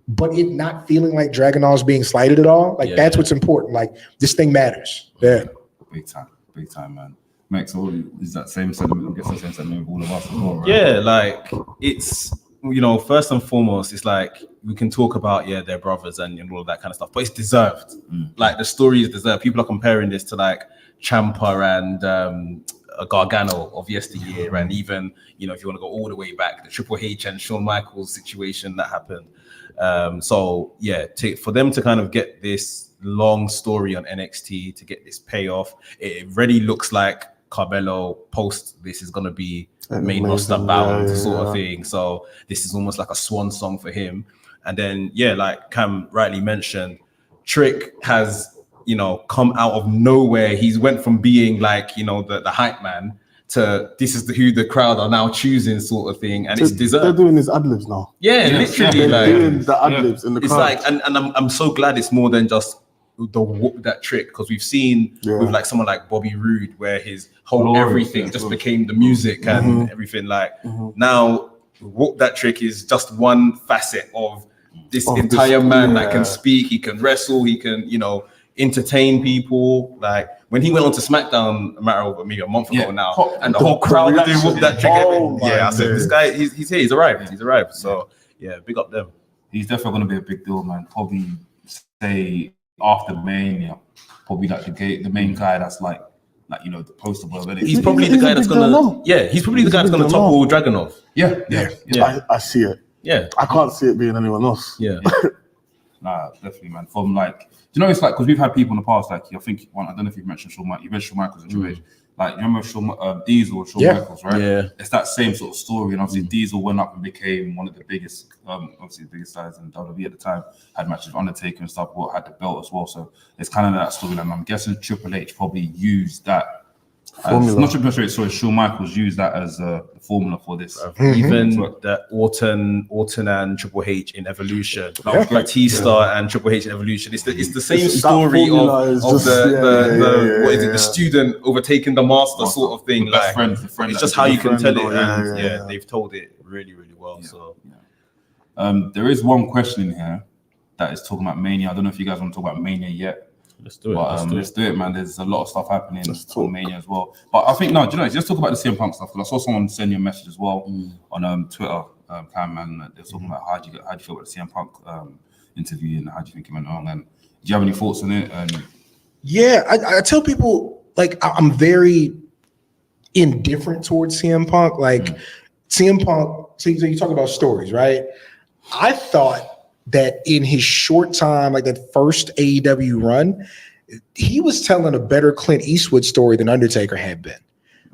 S2: but it not feeling like Dragunov is being slighted at all. Like that's what's important. Like this thing matters. Yeah,
S1: big time, man. Max, is that same sentiment? I guess the same sentiment of all of us as well, right?
S5: Yeah, like it's. You know, first and foremost, it's like we can talk about their brothers and all of that kind of stuff, but it's deserved. Like the story is deserved. People are comparing this to like Ciampa and Gargano of yesteryear, and even if you want to go all the way back, the Triple H and Shawn Michaels situation that happened. For them to kind of get this long story on NXT, to get this payoff, it really looks like Carmelo post this is going to be main roster bound sort of thing. So this is almost like a swan song for him. And then, like Cam rightly mentioned, Trick has, come out of nowhere. He's went from being like, the hype man to this is who the crowd are now choosing sort of thing. And it's deserved.
S3: They're doing his ad-libs now.
S5: Yeah, literally.
S3: They're doing the ad-libs in the crowd.
S5: It's like, and I'm so glad it's more than just the whoop that Trick, because we've seen with like someone like Bobby Roode where his whole everything just became the music and everything. Like now whoop that Trick is just one facet of this entire man that can speak, he can wrestle, he can entertain people. Like when he went on to SmackDown a matter of maybe a month ago now, and the whole crowd did whoop that Trick. I said this guy he's here, he's arrived. So big up them.
S1: He's definitely going to be a big deal, man. Probably say after Mania, probably like the main guy that's like the poster boy.
S5: He's probably the guy that's gonna he's probably the guy that's gonna topple Dragunov.
S1: Yeah.
S3: I see it.
S5: Yeah,
S3: I can't see it being anyone else.
S5: Yeah.
S1: Nah, definitely, man. From like, it's like because we've had people in the past, like I think I don't know if you've mentioned Shawn Michaels and Triple H. Like, you remember Diesel or Shawn Michaels, right?
S5: Yeah.
S1: It's that same sort of story. And obviously, Diesel went up and became one of the biggest, obviously the biggest guys in WWE at the time. Had matches with Undertaker and stuff, had the belt as well. So it's kind of that story. And I'm guessing Triple H probably used that. Not Triple H, sorry, Shawn Michaels used that as the formula for this.
S5: Even the Orton and Triple H in Evolution, Batista and Triple H in Evolution. It's the same story of the student overtaking the master sort of thing.
S1: The best friend.
S5: It's just how you can tell it, and they've told it really, really well. So
S1: there is one question in here that is talking about Mania. I don't know if you guys want to talk about Mania yet.
S5: Let's do it.
S1: Let's do it, man. There's a lot of stuff happening on Mania as well. But I think let's talk about the CM Punk stuff, because I saw someone send you a message as well on Twitter, Cam, and they're talking about how do you feel about the CM Punk interview and how do you think it went on? And do you have any thoughts on it?
S2: I tell people, like, I'm very indifferent towards CM Punk. Like CM Punk, so you talk about stories, right? I thought that in his short time, like that first AEW run, he was telling a better Clint Eastwood story than Undertaker had been.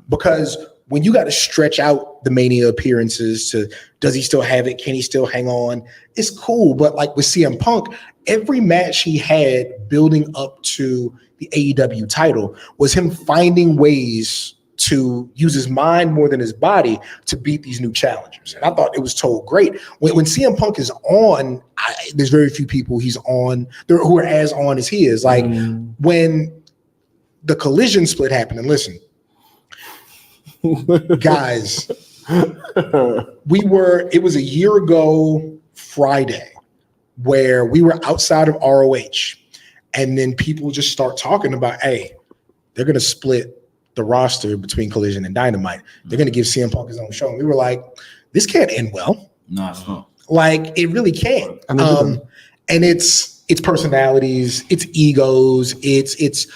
S2: Because when you got to stretch out the Mania appearances to, does he still have it? Can he still hang on? It's cool. But like with CM Punk, every match he had building up to the AEW title was him finding ways to use his mind more than his body to beat these new challengers. And I thought it was told great. When CM Punk is on, there's very few people he's on who are as on as he is. Like when the Collision split happened, and listen, guys, it was a year ago Friday where we were outside of ROH, and then people just start talking about, hey, they're going to split the roster between Collision and Dynamite. They're going to give CM Punk his own show. And we were like, this can't end well.
S1: No, it's not.
S2: Like, it really can't. And it's personalities, it's egos, it's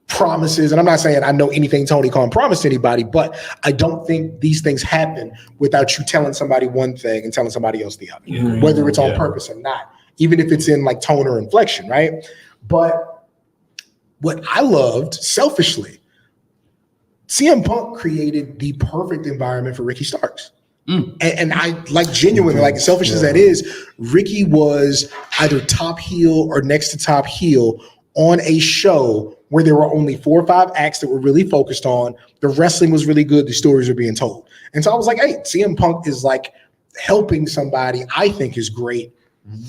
S2: promises. And I'm not saying I know anything Tony Khan promised anybody, but I don't think these things happen without you telling somebody one thing and telling somebody else the other, whether it's on purpose or not, even if it's in like tone or inflection, right? But what I loved, selfishly, CM Punk created the perfect environment for Ricky Starks. And I like genuinely, like selfish as that is, Ricky was either top heel or next to top heel on a show where there were only 4 or 5 acts that were really focused on. The wrestling was really good. The stories were being told. And so I was like, hey, CM Punk is like helping somebody I think is great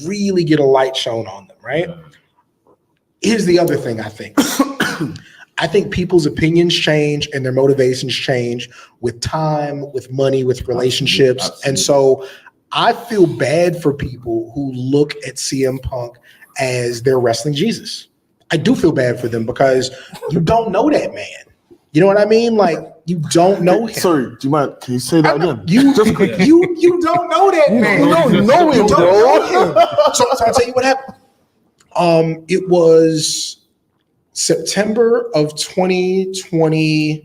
S2: really get a light shown on them, right? Here's the other thing I think. I think people's opinions change and their motivations change with time, with money, with relationships. Absolutely. And so I feel bad for people who look at CM Punk as their wrestling Jesus. I do feel bad for them because you don't know that man. You know what I mean? Like, you don't know him.
S3: Sorry, do you mind? Can you say that again?
S2: You don't know that man.
S3: You don't know him, bro.
S2: So I'll tell you what happened. It was September of 2022.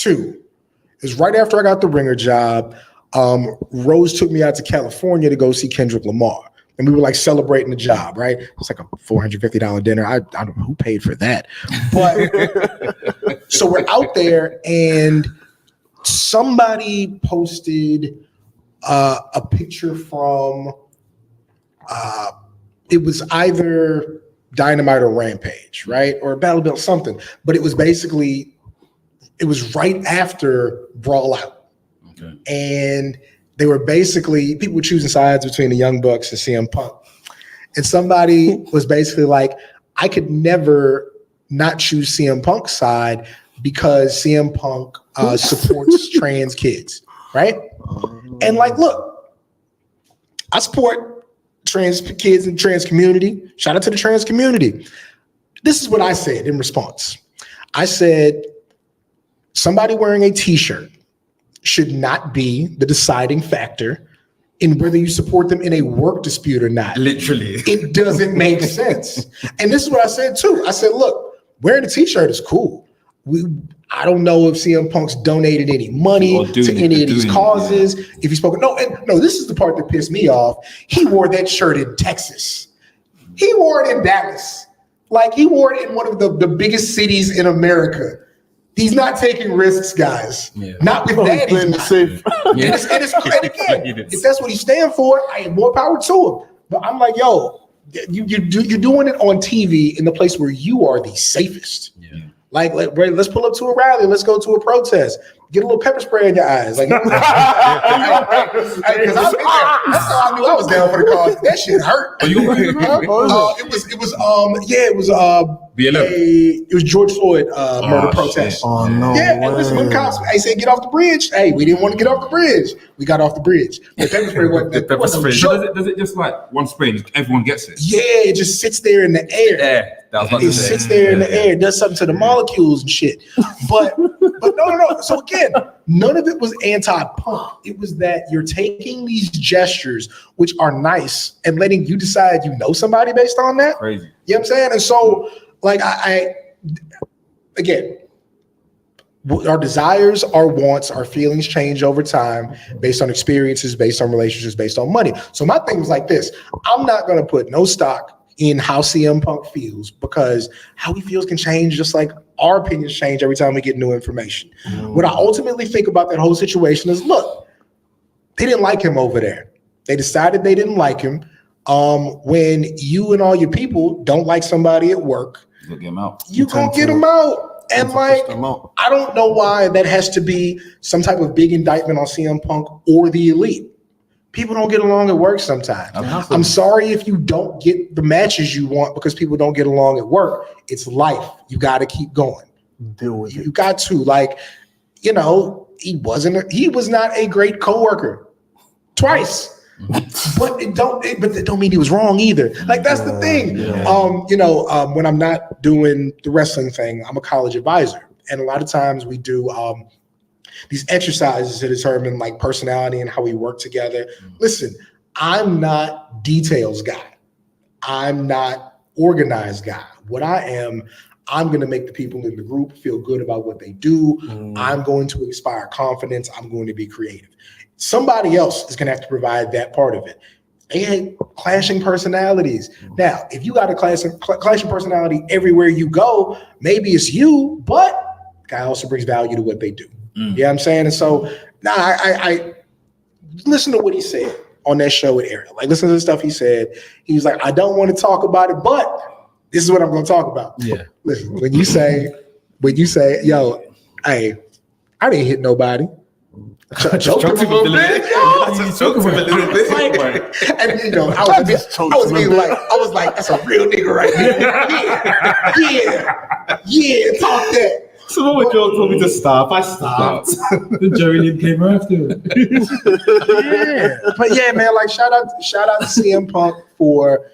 S2: It was right after I got the Ringer job. Rose took me out to California to go see Kendrick Lamar. And we were like celebrating the job, right? It was like a $450 dinner. I don't know who paid for that. But so we're out there and somebody posted a picture from, it was either Dynamite or Rampage, right? Or Battle Belt, something. But it was basically, it was right after Brawl Out. Okay. And they were basically, people were choosing sides between the Young Bucks and CM Punk. And somebody was basically like, I could never not choose CM Punk's side because CM Punk supports trans kids, right? And like, look, I support trans kids and trans community. Shout out to the trans community. This is what I said in response. I said, somebody wearing a t-shirt should not be the deciding factor in whether you support them in a work dispute or not.
S5: Literally.
S2: It doesn't make sense. And this is what I said too. I said, look, wearing a t-shirt is cool. I don't know if CM Punk's donated any money to any of these causes. If he's spoken, no, this is the part that pissed me off. He wore that shirt in Texas. He wore it in Dallas. Like, he wore it in one of the biggest cities in America. He's not taking risks, guys. Yeah. Not with that. He's not. Safe. And again, if that's what he stands for, I have more power to him. But I'm like, yo, you're doing it on TV in the place where you are the safest. Yeah. Like, let's pull up to a rally. Let's go to a protest. Get a little pepper spray in your eyes. Like, that's how I knew I was down for the cause. That shit hurt. It was George Floyd murder protest.
S3: Oh no!
S2: Yeah, and listen, when cops, I said get off the bridge. Hey, we didn't want to get off the bridge. We got off the bridge. The pepper spray wasn't.
S1: Does it just like one spray? And everyone gets it.
S2: Yeah, it just sits there in the air. It sits there in the air. It does something to the molecules and shit. But no. So again, none of it was anti-punk. It was that you're taking these gestures, which are nice, and letting you decide you know somebody based on that.
S1: Crazy.
S2: You know what I'm saying? And so, like, I again, our desires, our wants, our feelings change over time based on experiences, based on relationships, based on money. So my thing was like this: I'm not going to put no stock in how CM Punk feels, because how he feels can change just like our opinions change every time we get new information. What I ultimately think about that whole situation is, look, they didn't like him over there. They decided they didn't like him. When you and all your people don't like somebody at work,
S1: Get him out.
S2: you gonna get them out. And like, I don't know why that has to be some type of big indictment on CM Punk or the Elite. People don't get along at work sometimes. I'm sorry if you don't get the matches you want because people don't get along at work. It's life. You got to keep going.
S3: Deal with it.
S2: You got to, like, you know, he was not a great coworker twice. But that don't mean he was wrong either. Like, that's the thing. Yeah. When I'm not doing the wrestling thing, I'm a college advisor, and a lot of times we do these exercises to determine like personality and how we work together. Listen, I'm not details guy. I'm not organized guy. What I am, I'm going to make the people in the group feel good about what they do. I'm going to inspire confidence. I'm going to be creative. Somebody else is going to have to provide that part of it. They had clashing personalities. Now, if you got a clashing personality everywhere you go, maybe it's you, but the guy also brings value to what they do. You know what I'm saying? And so now I listen to what he said on that show with Ariel. Like, listen to the stuff he said. He was like, I don't want to talk about it, but this is what I'm going to talk about. Yeah. Listen, when you say, yo, hey, I didn't hit nobody. Choke him a little bit. Choke him a little bit. And you know, I was like, that's a real nigga right there. Yeah, talk that.
S5: So when Joe told me to stop, I stopped.
S1: The Jerry came after.
S2: Yeah, but yeah, man, like shout out to CM Punk for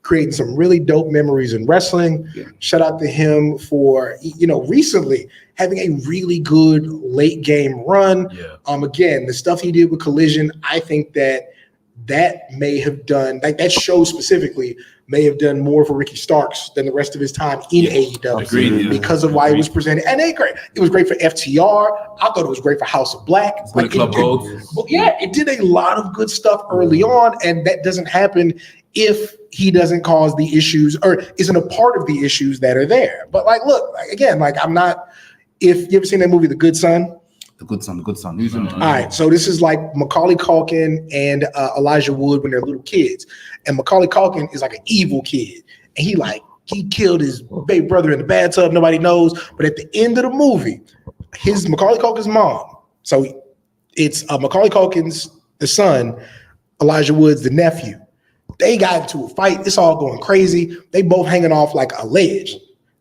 S2: creating some really dope memories in wrestling. Yeah. Shout out to him for, you know, recently having a really good late game run. Yeah. Again, the stuff he did with Collision, I think that may have done, like that show specifically may have done more for Ricky Starks than the rest of his time in AEW because of why it was presented. And it was great for FTR. I thought it was great for House of Black.
S1: Like Club Gold.
S2: Well, yeah, it did a lot of good stuff early on, and that doesn't happen if he doesn't cause the issues or isn't a part of the issues that are there. But like, look, again, like I'm not, if you ever seen that movie, The Good Son?
S1: The Good Son. Who's in it?
S2: All right, so this is like Macaulay Culkin and Elijah Wood when they're little kids. And Macaulay Culkin is like an evil kid. And he killed his baby brother in the bathtub, nobody knows. But at the end of the movie, Macaulay Culkin's mom, so it's Macaulay Culkin's the son, Elijah Wood's the nephew. They got into a fight. It's all going crazy. They both hanging off like a ledge,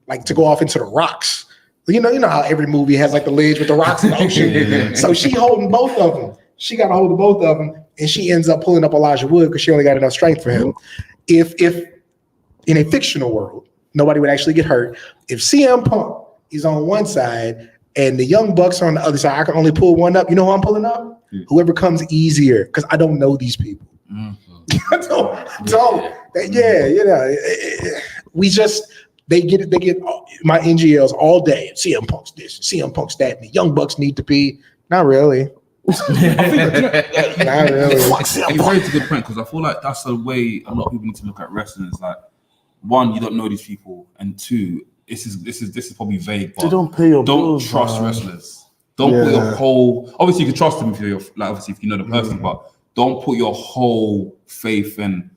S2: like to go off into the rocks. You know how every movie has like the ledge with the rocks in the ocean. So she holding both of them. She got a hold of both of them, and she ends up pulling up Elijah Wood because she only got enough strength for him. If in a fictional world, nobody would actually get hurt. If CM Punk is on one side and the Young Bucks are on the other side, I can only pull one up. You know who I'm pulling up? Whoever comes easier, because I don't know these people. They get my NGLs all day. CM Punk's this, CM Punk's that, and the Young Bucks need to be. Not really. Not really.
S1: It's a very good point, because I feel like that's the way a lot of people need to look at wrestling. It's like, one, you don't know these people, and two, this is probably vague. But
S3: they don't pay your
S1: don't
S3: bills,
S1: trust wrestlers. Don't put your whole. Obviously, you can trust them if you're like, obviously if you know the person, but don't put your whole faith in,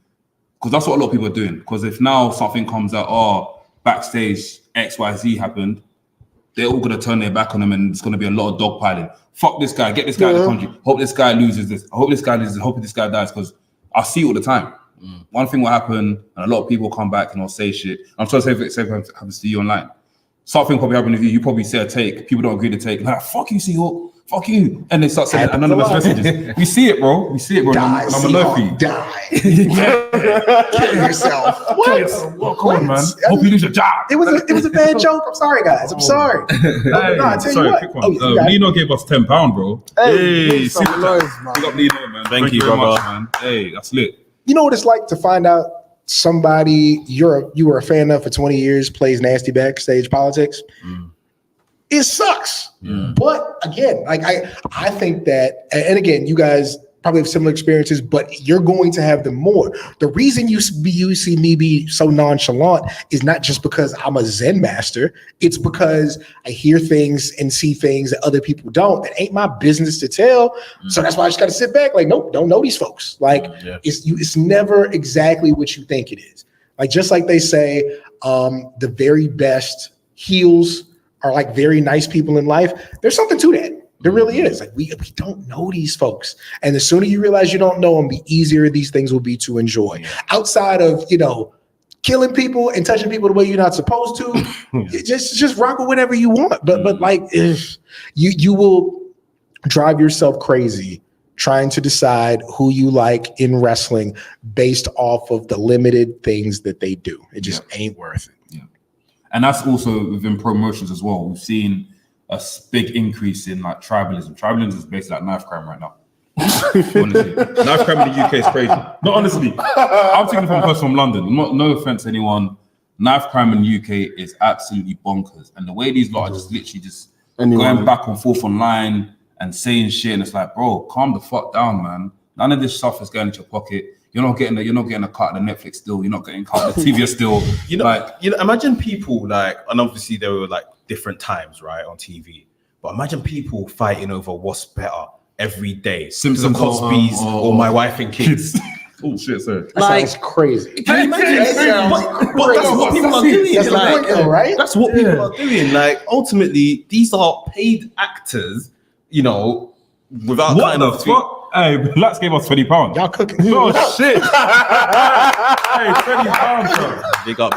S1: because that's what a lot of people are doing. Because if now something comes out, backstage XYZ happened, they're all gonna turn their back on them, and it's gonna be a lot of dogpiling. Fuck this guy, get this guy out of the country. Hope this guy loses this. I hope this guy loses. Hope this guy dies, because I see it all the time. One thing will happen, and a lot of people come back and they'll say shit. I'm trying to say if it happens to you online. Something probably happened with you. You probably say a take. People don't agree to take. Like, fuck you, Seahawk. Fuck you. And they start sending anonymous messages. We see it, bro.
S2: Die,
S1: I'm a low
S2: die. Kill yourself. What?
S1: Come on, man. Hope you lose your job.
S2: It was a bad joke. I'm sorry, guys. I'm sorry. I tell you what.
S1: Quick one. Nino gave us £10, bro. Hey, see the noise, man. Big up Nino, man.
S5: Thank you,
S1: very
S5: brother.
S1: much, man. Hey, that's lit.
S2: You know what it's like to find out somebody you were a fan of for 20 years plays nasty backstage politics? It sucks. But again, like I think that, and again, you guys probably have similar experiences, but you're going to have them more. The reason you see me be so nonchalant is not just because I'm a Zen master. It's because I hear things and see things that other people don't. That ain't my business to tell. So that's why I just got to sit back. Like, nope, don't know these folks. Like, it's never exactly what you think it is. Like, just like they say, the very best heels are like very nice people in life. There's something to that. There really is. Like, we don't know these folks. And the sooner you realize you don't know them, the easier these things will be to enjoy. Outside of, killing people and touching people the way you're not supposed to, just rock with whatever you want. But like, if you will drive yourself crazy trying to decide who you like in wrestling based off of the limited things that they do. It just ain't worth it.
S1: Yeah. And that's also within promotions as well. We've seen a big increase in like tribalism. Tribalism is basically like knife crime right now. Honestly, knife crime in the UK is crazy. No, honestly, I'm taking it from a person from London. No offense to anyone. Knife crime in the UK is absolutely bonkers. And the way these lot are just literally just going back and forth online and saying shit, and it's like, bro, calm the fuck down, man. None of this stuff is going into your pocket. You're not getting a cut of the Netflix deal. You're not getting cut of the TV still.
S5: Imagine people like, and obviously there were like different times, right, on TV. But imagine people fighting over what's better every day. Simpsons, Cosby's, or My Wife and Kids.
S1: Oh shit, sorry.
S2: That sounds crazy.
S5: Can you imagine? But that's what people are doing.
S2: That's the point, though, right?
S5: That's what people are doing. Like, ultimately, these are paid actors. Without
S1: what
S5: kind
S1: the
S5: of
S1: fuck? Hey, Relax gave us £20.
S2: Y'all cooking.
S1: Oh shit! Hey, £20, bro.
S5: Big up.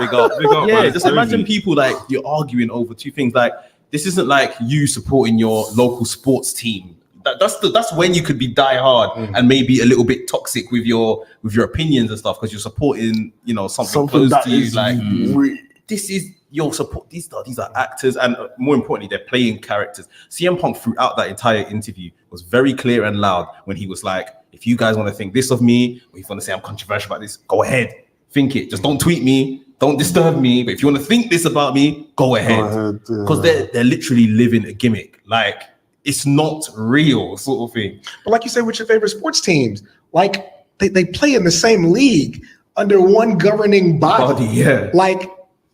S5: Yeah, just imagine people like you're arguing over two things. Like, this isn't like you supporting your local sports team. That's when you could be die hard and maybe a little bit toxic with your opinions and stuff because you're supporting something close to you. Like, this is your support. These are actors, and more importantly, they're playing characters. CM Punk throughout that entire interview was very clear and loud when he was like, if you guys want to think this of me, or if you want to say I'm controversial about this, go ahead, think it. Just don't tweet me, don't disturb me. But if you want to think this about me, go ahead. Because they're literally living a gimmick. Like, it's not real, sort of thing.
S2: But like you said with your favorite sports teams, like they play in the same league under one governing body.
S5: Yeah.
S2: Like,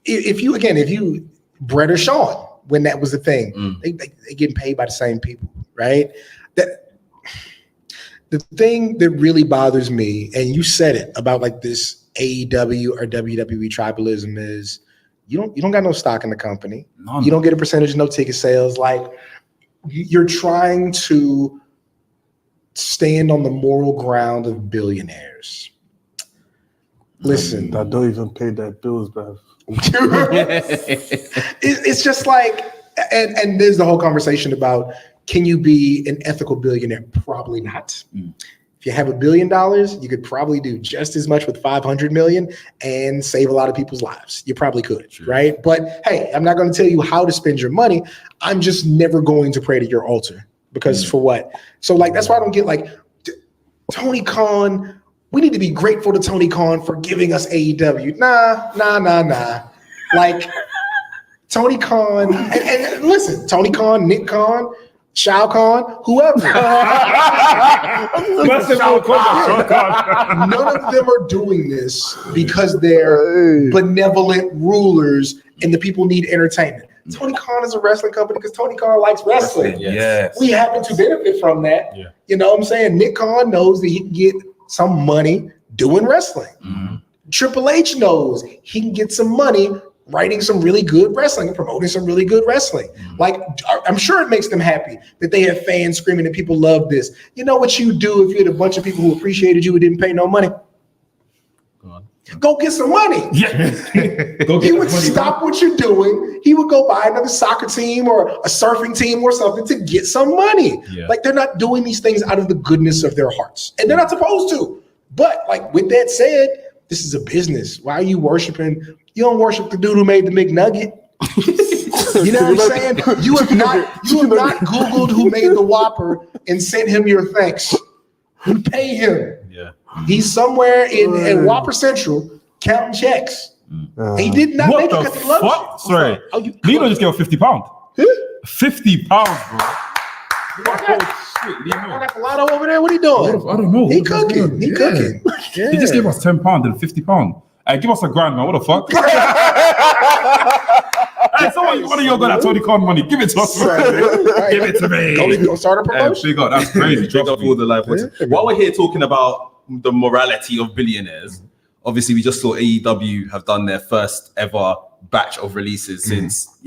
S2: if you Brett or Sean, when that was the thing, they getting paid by the same people, right? The thing that really bothers me, and you said it about like this AEW or WWE tribalism, is you don't got no stock in the company. None. You don't get a percentage of no ticket sales. Like, you're trying to stand on the moral ground of billionaires. Listen,
S3: I don't even pay their bills, man.
S2: It's just like, and there's the whole conversation about, can you be an ethical billionaire? Probably not. If you have $1 billion, you could probably do just as much with 500 million and save a lot of people's lives. You probably could, right? But hey, I'm not going to tell you how to spend your money. I'm just never going to pray to your altar, because for what? So like, that's why I don't get like Tony Khan. We need to be grateful to Tony Khan for giving us AEW. Nah. Like, Tony Khan, and listen, Tony Khan, Nick Khan, Shao Khan, whoever. None of them are doing this because they're benevolent rulers and the people need entertainment. Tony Khan is a wrestling company because Tony Khan likes wrestling.
S1: Yes.
S2: We happen to benefit from that.
S5: Yeah.
S2: You know what I'm saying? Nick Khan knows that he can get some money doing wrestling. Triple H knows he can get some money writing some really good wrestling and promoting some really good wrestling. Like, I'm sure it makes them happy that they have fans screaming that people love this. You know what you do if you had a bunch of people who appreciated you who didn't pay no money? Go get some money. He would stop what you're doing. He would go buy another soccer team or a surfing team or something to get some money. Like, they're not doing these things out of the goodness of their hearts, and they're not supposed to. But like, with that said, this is a business. Why are you worshiping? You don't worship the dude who made the McNugget. You know what I'm saying? You have not Googled who made the Whopper and sent him your thanks. You pay him. He's somewhere in Whopper Central counting checks. He did not make it because he loves you.
S1: Sorry. Lino just gave us £50. £50, bro. Shit,
S2: Lotto over there. What are you doing?
S1: I don't know.
S2: He cooking. He cooking. Yeah.
S1: He just gave us £10 and £50. Hey, give us a grand, man. What the fuck? Hey, someone, one of you got that Tony Khan money. Give it to us, man. Give it to me.
S2: Go start a promotion.
S1: Big up. That's crazy.
S5: Big up all the live voices. While we're here talking about the morality of billionaires, obviously we just saw AEW have done their first ever batch of releases since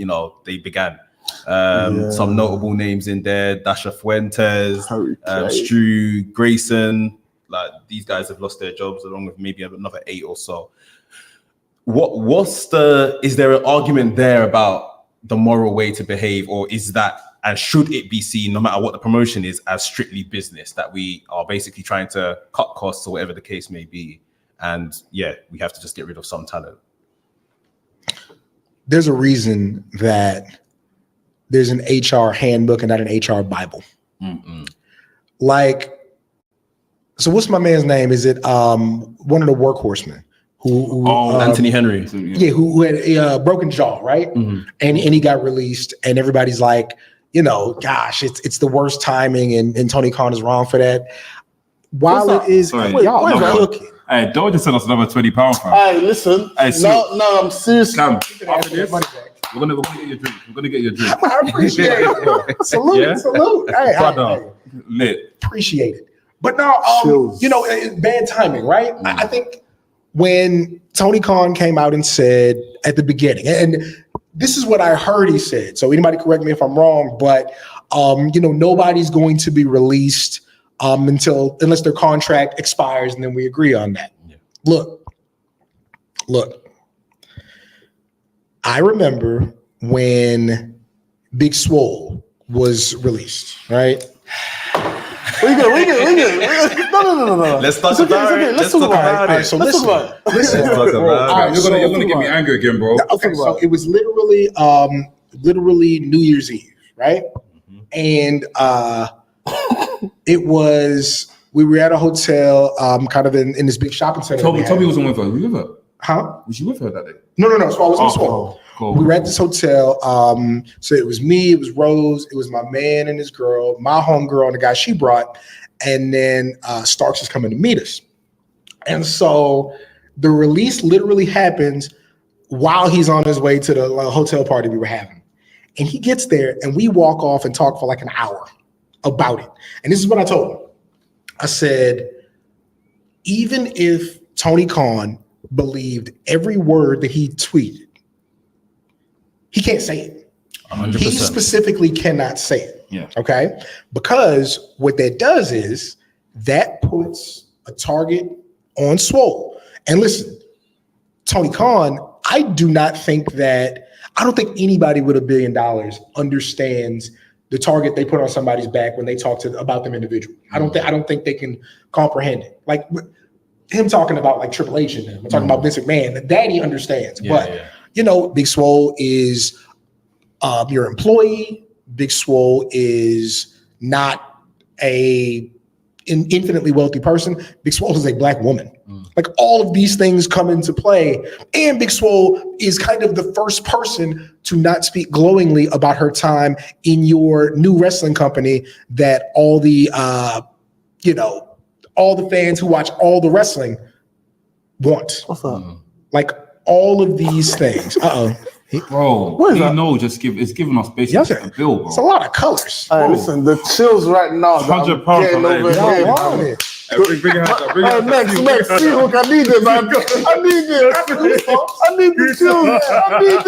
S5: they began. Some notable names in there: Dasha Fuentes, Stu Grayson. Like, these guys have lost their jobs along with maybe another 8 or so. Is there an argument there about the moral way to behave, or is that, and should it be seen, no matter what the promotion is, as strictly business, that we are basically trying to cut costs or whatever the case may be, and we have to just get rid of some talent?
S2: There's a reason that there's an HR handbook and not an HR Bible. Like, so what's my man's name? Is it one of the workhorsemen?
S5: Anthony Henry.
S2: Who had a broken jaw, right? And he got released, and everybody's like, gosh, it's the worst timing, and Tony Khan is wrong for that. While it is, y'all cooking.
S1: Hey, don't just send us another £20, fam.
S3: Hey, listen.
S1: Hey,
S3: no, I'm serious.
S1: Cam, after this, we're gonna get your drink. We're gonna get your drink.
S2: I appreciate it. Salute. Hey,
S1: brother, lit.
S2: Appreciate it. But no, it's bad timing, right? I think when Tony Khan came out and said at the beginning, and this is what I heard he said, so anybody correct me if I'm wrong, but nobody's going to be released unless their contract expires, and then we agree on that. Look, I remember when Big Swole was released, right?
S3: We good. No.
S5: Let's talk about it.
S3: Let's talk about it.
S2: So listen.
S1: You're gonna get me angry again, bro.
S2: Okay, so it was literally New Year's Eve, right? And we were at a hotel, kind of in this big shopping center.
S1: Toby wasn't with her. Were you with her?
S2: Huh?
S1: Was you with her that day?
S2: No. So I was on Swole.
S1: Cool.
S2: We were at this hotel. So it was me, it was Rose, it was my man and his girl, my homegirl, and the guy she brought, and then Starks is coming to meet us. And so the release literally happens while he's on his way to the hotel party we were having. And he gets there, and we walk off and talk for like an hour about it. And this is what I told him. I said, even if Tony Khan believed every word that he tweeted, he can't say it.
S5: 100%.
S2: He specifically cannot say it.
S1: Yeah.
S2: Okay. Because what that does is that puts a target on Swole. And listen, Tony Khan, I don't think anybody with $1 billion understands the target they put on somebody's back when they talk about them individually. I don't think they can comprehend it. Like him talking about like Triple H and them, talking about Vince McMahon, that he understands. Big Swole is your employee. Big Swole is not an infinitely wealthy person. Big Swole is a Black woman. Like, all of these things come into play. And Big Swole is kind of the first person to not speak glowingly about her time in your new wrestling company that all the fans who watch all the wrestling want.
S3: What's up?
S2: Like, all of these things.
S1: Bro, it's giving us basically a bill, bro.
S2: It's a lot of colors.
S3: All right, listen, the chills right now.
S1: £100
S3: over here.
S1: Bring it out.
S3: Max, Ceehawk, I need it, man. I need it. I need the chills. I need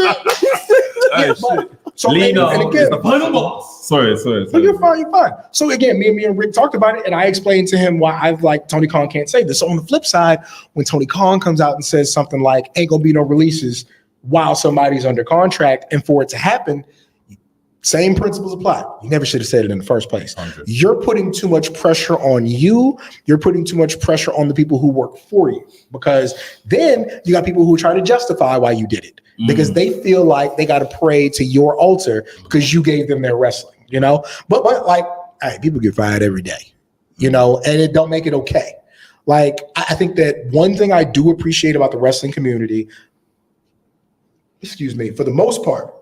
S3: it.
S2: So
S5: Lena
S2: and
S5: is
S2: again,
S5: the final boss.
S1: Sorry.
S2: You're fine. So again, me and Rick talked about it, and I explained to him why I've like Tony Khan can't say this. So on the flip side, when Tony Khan comes out and says something like "ain't gonna be no releases" while somebody's under contract, and for it to happen, same principles apply. You never should have said it in the first place.
S1: 100.
S2: You're putting too much pressure on you. You're putting too much pressure on the people who work for you, because then you got people who try to justify why you did it because they feel like they got to pray to your altar because you gave them their wrestling, But like, people get fired every day, and it don't make it okay. Like, I think that one thing I do appreciate about the wrestling community, for the most part,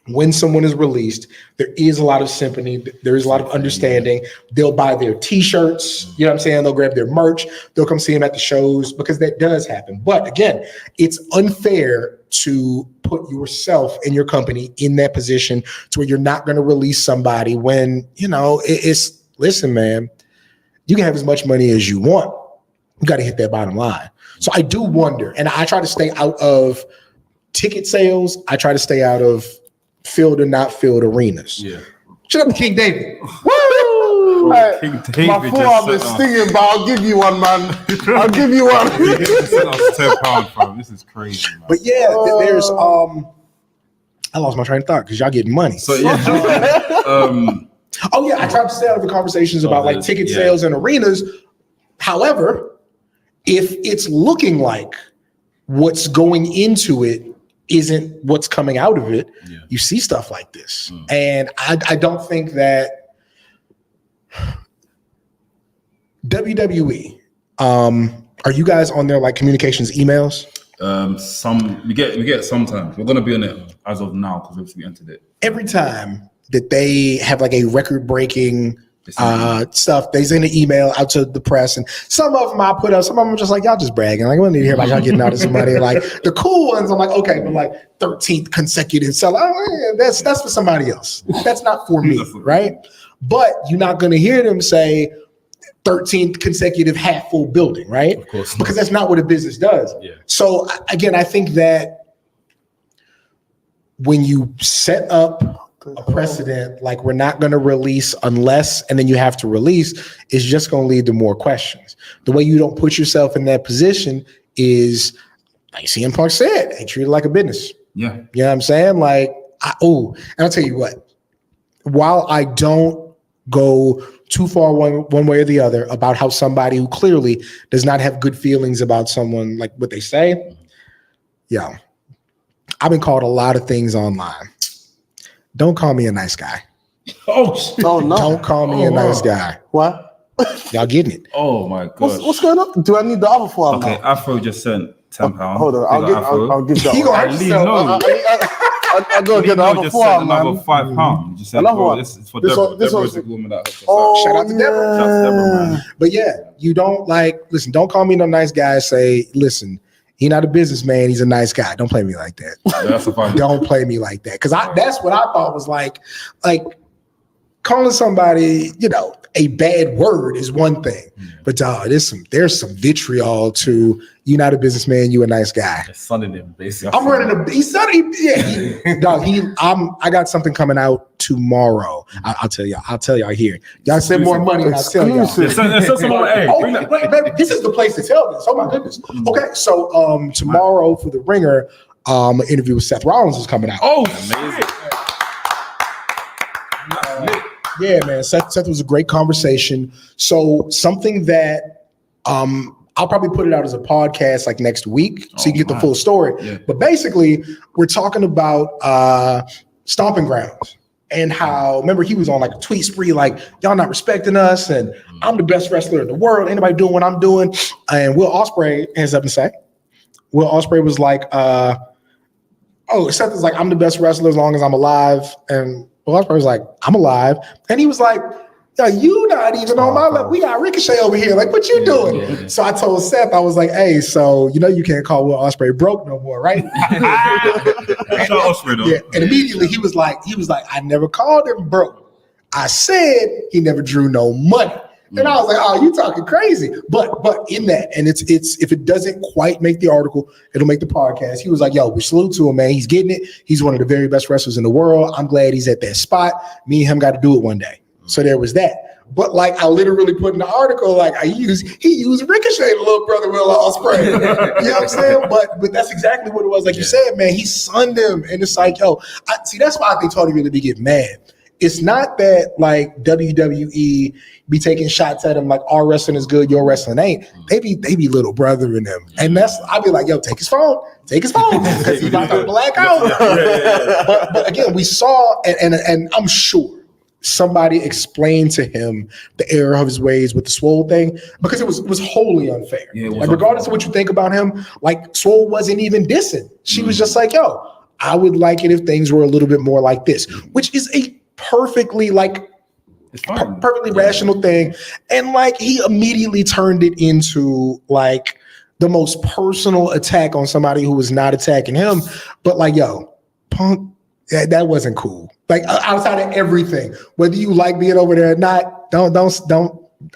S2: when someone is released, there is a lot of sympathy. There is a lot of understanding. They'll buy their t-shirts. You know what I'm saying? They'll grab their merch. They'll come see him at the shows because that does happen. But again, it's unfair to put yourself and your company in that position to where you're not going to release somebody when, you know, listen, man, you can have as much money as you want. You got to hit that bottom line. So I do wonder, and I try to stay out of ticket sales. I try to stay out of filled or not filled arenas.
S1: Yeah.
S2: Shut up, King David.
S3: Woo! Hey,
S1: King David
S3: my forearm is stinging, but I'll give you one, man. I'll give you one.
S1: £10, bro. This is crazy, man.
S2: But yeah, there's I lost my train of thought because y'all getting money.
S1: So yeah,
S2: oh yeah, I tried to stay out of the conversations about like ticket sales and arenas. However, if it's looking like what's going into it isn't what's coming out of it, you see stuff like this. And I don't think that WWE, are you guys on their like communications emails?
S1: we get sometimes. We're gonna be on it as of now because we entered it.
S2: Every time that they have like a record-breaking stuff, they send an email out to the press, and some of them I put up, some of them just like, y'all just bragging. Like, I don't need to hear about y'all getting all this money. Like the cool ones, I'm like, okay, but like 13th consecutive sell, that's for somebody else. That's not for me, right? But you're not gonna hear them say 13th consecutive half full building, right?
S1: Of course,
S2: because that's not what a business does.
S1: Yeah.
S2: So again, I think that when you set up a precedent, like we're not going to release unless, and then you have to release, is just going to lead to more questions. The way you don't put yourself in that position is, like CM Punk said, they treat it like a business.
S1: Yeah.
S2: You know what I'm saying? Like, and I'll tell you what, while I don't go too far one way or the other about how somebody who clearly does not have good feelings about someone, like what they say, yeah, I've been called a lot of things online. Don't call me a nice guy.
S3: Oh no!
S2: Don't call me a nice guy.
S3: What?
S2: Y'all getting it?
S1: Oh my god!
S3: What's going on? Do I need the other form?
S1: Okay, Afro just sent £10.
S3: Hold on, I'll give that.
S2: He gonna hurt himself.
S3: I gotta get the other form, man.
S1: Another £5. Just said, bro, this is for Deborah. Deborah's a woman that.
S2: Shout out to Deborah.
S1: Shout out to Deborah, man.
S2: But yeah, you don't listen. Don't call me no nice guy. Say, listen. He's not a businessman. He's a nice guy. Don't play me like that.
S1: That's a fine.
S2: Don't play me like that. Because that's what I thought was like calling somebody, a bad word is one thing. But dog, there's some vitriol to you not a businessman, you a nice guy.
S5: It's sunning him, basically.
S2: I'm running I got something coming out tomorrow. I'll tell y'all here. Y'all send more money and I'll tell y'all.
S1: This is
S2: the place to tell this. Oh my goodness. Okay, so tomorrow for the Ringer, an interview with Seth Rollins is coming out.
S1: Oh, amazing.
S2: Yeah, man. Seth was a great conversation. So something that I'll probably put it out as a podcast like next week so you can get the full story. Yeah. But basically, we're talking about Stomping Grounds and how, remember, he was on like a tweet spree, like, y'all not respecting us and I'm the best wrestler in the world. Ain't nobody doing what I'm doing. And Will Ospreay has something to say. Will Ospreay was like, Seth is like, I'm the best wrestler as long as I'm alive. And Will Ospreay was like, I'm alive. And he was like, yo, you not even on my level. We got Ricochet over here. Like, what you doing? Yeah. So I told Seth, I was like, hey, so you can't call Will Ospreay broke no more, right?
S1: Yeah.
S2: And immediately he was like, I never called him broke. I said he never drew no money. And I was like, oh, you talking crazy. But in that, and it's if it doesn't quite make the article, it'll make the podcast. He was like, yo, we salute to him, man. He's getting it. He's one of the very best wrestlers in the world. I'm glad he's at that spot. Me and him got to do it one day. So there was that. But like I literally put in the article, like he used Ricochet, the little brother Will Ospreay. You know what I'm saying? But that's exactly what it was. Like you said, man, he sunned him. And it's like, yo, that's why I think Tony really be getting mad. It's not that like WWE be taking shots at him like our wrestling is good, your wrestling ain't. They be little brother in them. And I'd be like, yo, take his phone because he's about to black out. But again, we saw, and I'm sure somebody explained to him the error of his ways with the Swole thing because it was wholly unfair. Yeah, like regardless of what you think about him, like Swole wasn't even dissing. She was just like, yo, I would like it if things were a little bit more like this, which is a perfectly like perfectly rational thing. And like he immediately turned it into like the most personal attack on somebody who was not attacking him. But like, yo, Punk, that wasn't cool. Like outside of everything, whether you like being over there or not, don't.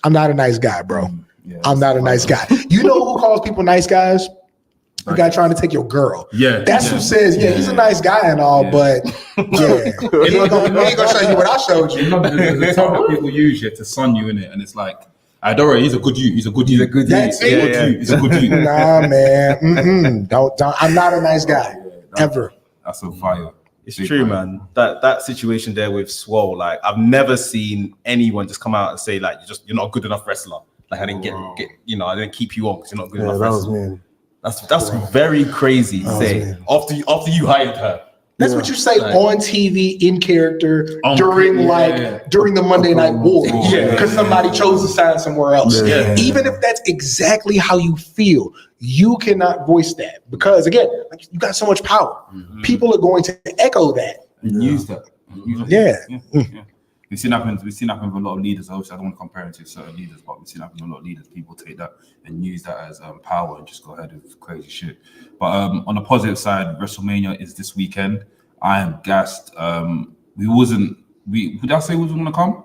S2: I'm not a nice guy, bro. Yeah, I'm not a nice guy. You know who calls people nice guys? The guy trying to take your girl. Yeah. That's who says, he's a nice guy and all, but he ain't gonna show you what I showed you.
S1: The term that people use to son you in it, and it's like, don't worry, he's a good you. He's a good you.
S2: That's it.
S1: He's a good you.
S2: Nah, man. Don't. I'm not a nice guy ever.
S1: That's a fire.
S5: It's true, man. That situation there with Swole, like I've never seen anyone just come out and say like you're not a good enough wrestler. Like I didn't get I didn't keep you on because you're not good enough wrestler. That's very crazy to say after you hired her.
S2: That's what you say on TV in character during the Monday Night War because somebody chose to sign somewhere else. Yeah. Even if that's exactly how you feel, you cannot voice that because again, like, you got so much power. Mm-hmm. People are going to echo that
S1: and use that.
S2: Yeah.
S1: We've seen happen with a lot of leaders. Obviously, I don't want to compare it to certain leaders, but we've seen happen with a lot of leaders. People take that and use that as power and just go ahead with crazy shit. But on the positive side, WrestleMania is this weekend. I am gassed. Did I say we wasn't going to come?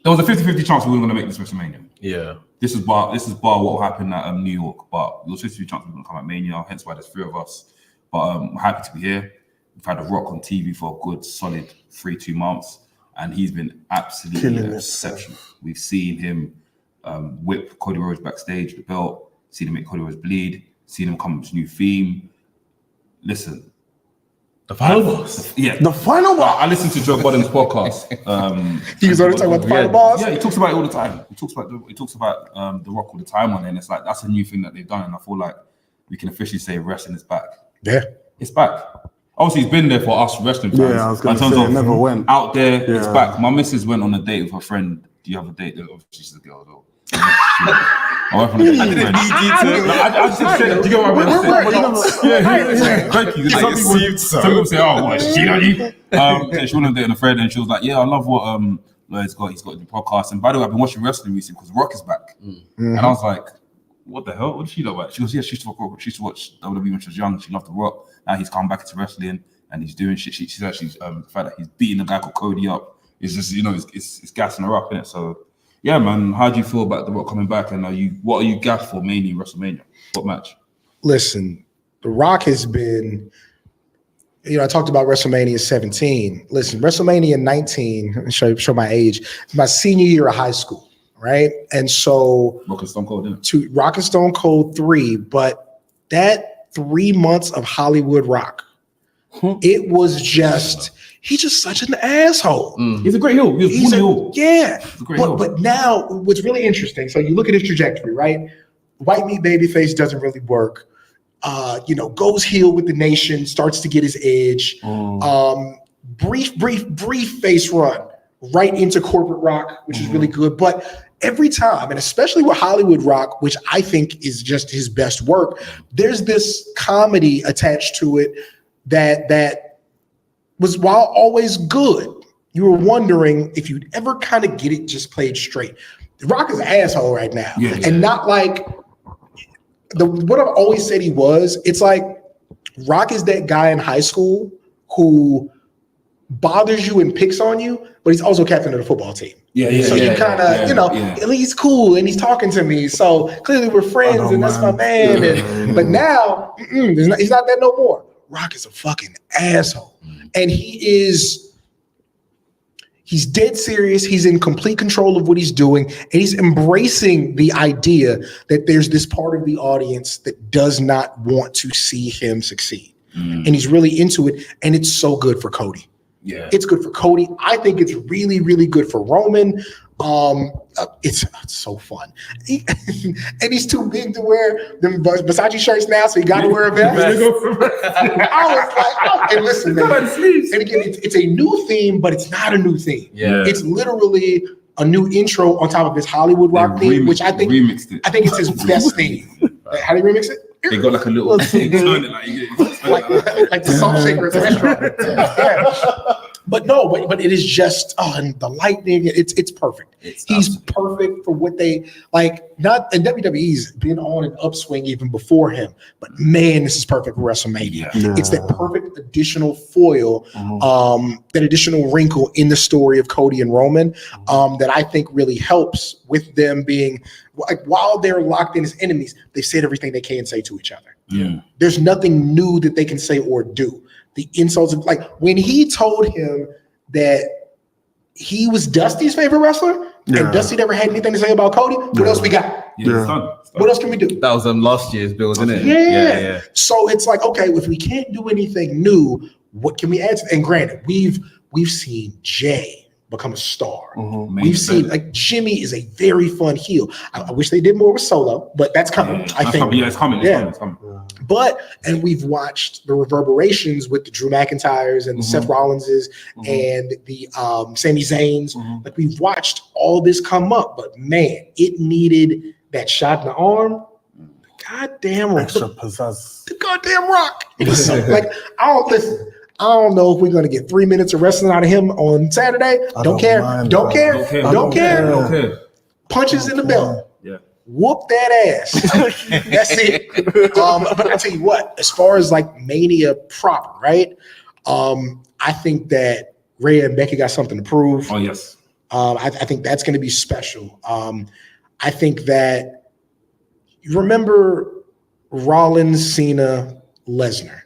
S1: There was a 50-50 chance we were going to make this WrestleMania.
S5: Yeah. This is
S1: bar what will happen at New York, but there was 50-50 chance we were going to come at Mania. Hence why there's 3 of us. But we're happy to be here. We've had The Rock on TV for a good solid 3-2 months. And he's been absolutely exceptional. We've seen him whip Cody Rhodes backstage with the belt, seen him make Cody Rhodes bleed, seen him come up with a new theme. Listen.
S5: The final boss?
S2: The final boss?
S1: I listened to Joe Budden's podcast.
S2: He was already talking about the final boss?
S1: Yeah, he talks about it all the time. He talks about The Rock all the time on it. And it's like, that's a new thing that they've done. And I feel like we can officially say wrestling is back.
S2: Yeah.
S1: It's back. Obviously, he's been there for us wrestling fans.
S3: Yeah, I was going to say, it never went.
S1: Out there, it's back. My missus went on a date with her friend. Do you have a date? Obviously, she's a girl, though. I went on a date with a friend. I just said, do you get what I mean? Thank you. Some people say, oh, what, shit on you? She went on a date with a friend and she was like, yeah, I love what Lloyd's got. He's got the podcast. And by the way, I've been watching wrestling recently because Rock is back. Mm-hmm. And I was like, what the hell? What does she love about? She goes, yeah, she used to watch WWE when she was young. She loved The Rock. Now he's come back into wrestling and he's doing shit. She's actually the fact that he's beating a guy called Cody up is just it's gassing her up, innit? So yeah, man. How do you feel about The Rock coming back? And what are you gassed for mainly in WrestleMania? What match?
S2: Listen, The Rock has been. I talked about WrestleMania 17. Listen, WrestleMania 19. Show my age. My senior year of high school. Right, and so
S1: Rock and Stone Cold,
S2: Rock and Stone Cold 3, but that 3 months of Hollywood Rock, it was just he's just such an asshole.
S1: He's a great heel. He's a heel.
S2: Yeah, but now what's really interesting. So you look at his trajectory, right? White meat babyface doesn't really work. Goes heel with the nation, starts to get his edge. Brief face run right into corporate rock, which is really good, but. Every time, and especially with Hollywood Rock, which I think is just his best work, there's this comedy attached to it that was, while always good, you were wondering if you'd ever kind of get it just played straight. Rock is an asshole right now, and not like what I've always said he was. It's like Rock is that guy in high school who bothers you and picks on you, but he's also captain of the football team. So you kind of, he's cool and he's talking to me. So clearly we're friends and that's my man. But now he's not that no more. Rock is a fucking asshole. And he's dead serious. He's in complete control of what he's doing. And he's embracing the idea that there's this part of the audience that does not want to see him succeed. And he's really into it. And it's so good for Cody.
S1: Yeah,
S2: it's good for Cody. I think it's really, really good for Roman. It's so fun. And he's too big to wear them Versace shirts now, so he got to wear a vest. I was like, hey, listen, man. And again, it's a new theme, but it's not a new theme.
S5: Yeah,
S2: it's literally a new intro on top of his Hollywood Rock theme, which I think remixed it. I think it's his best theme. How do you remix it?
S1: They got like a little thing, turn it like
S2: the salt shaker at the restaurant. Yeah. But no, but it is just and the lightning. It's perfect. He's perfect for what they like. Not and WWE's been on an upswing even before him. But man, this is perfect for WrestleMania. Yeah. It's that perfect additional foil, that additional wrinkle in the story of Cody and Roman, that I think really helps with them being like while they're locked in as enemies, they said everything they can say to each other.
S1: Yeah.
S2: There's nothing new that they can say or do. The insults, like when he told him that he was Dusty's favorite wrestler, and Dusty never had anything to say about Cody. What else we got? What else can we do?
S5: That was last year's build, isn't it?
S2: Yeah. So it's like, okay, if we can't do anything new, what can we add? And granted, we've seen Jay become a star. We've seen like Jimmy is a very fun heel. I wish they did more with Solo, but that's coming. I think
S1: it's coming. It's coming.
S2: But and we've watched the reverberations with the Drew McIntyres and the Seth Rollinses and the Sami Zayns. Like we've watched all this come up, but man, it needed that shot in the arm. Goddamn
S3: extra pizzazz.
S2: The goddamn Rock. It was so, like I don't know if we're going to get 3 minutes of wrestling out of him on Saturday. Don't care. Punches in the belt.
S1: Yeah.
S2: Whoop that ass. That's it. But I tell you what, as far as like Mania proper, right? I think that Rhea and Becky got something to prove.
S1: Oh, yes.
S2: I think that's going to be special. I think that you remember Rollins, Cena, Lesnar.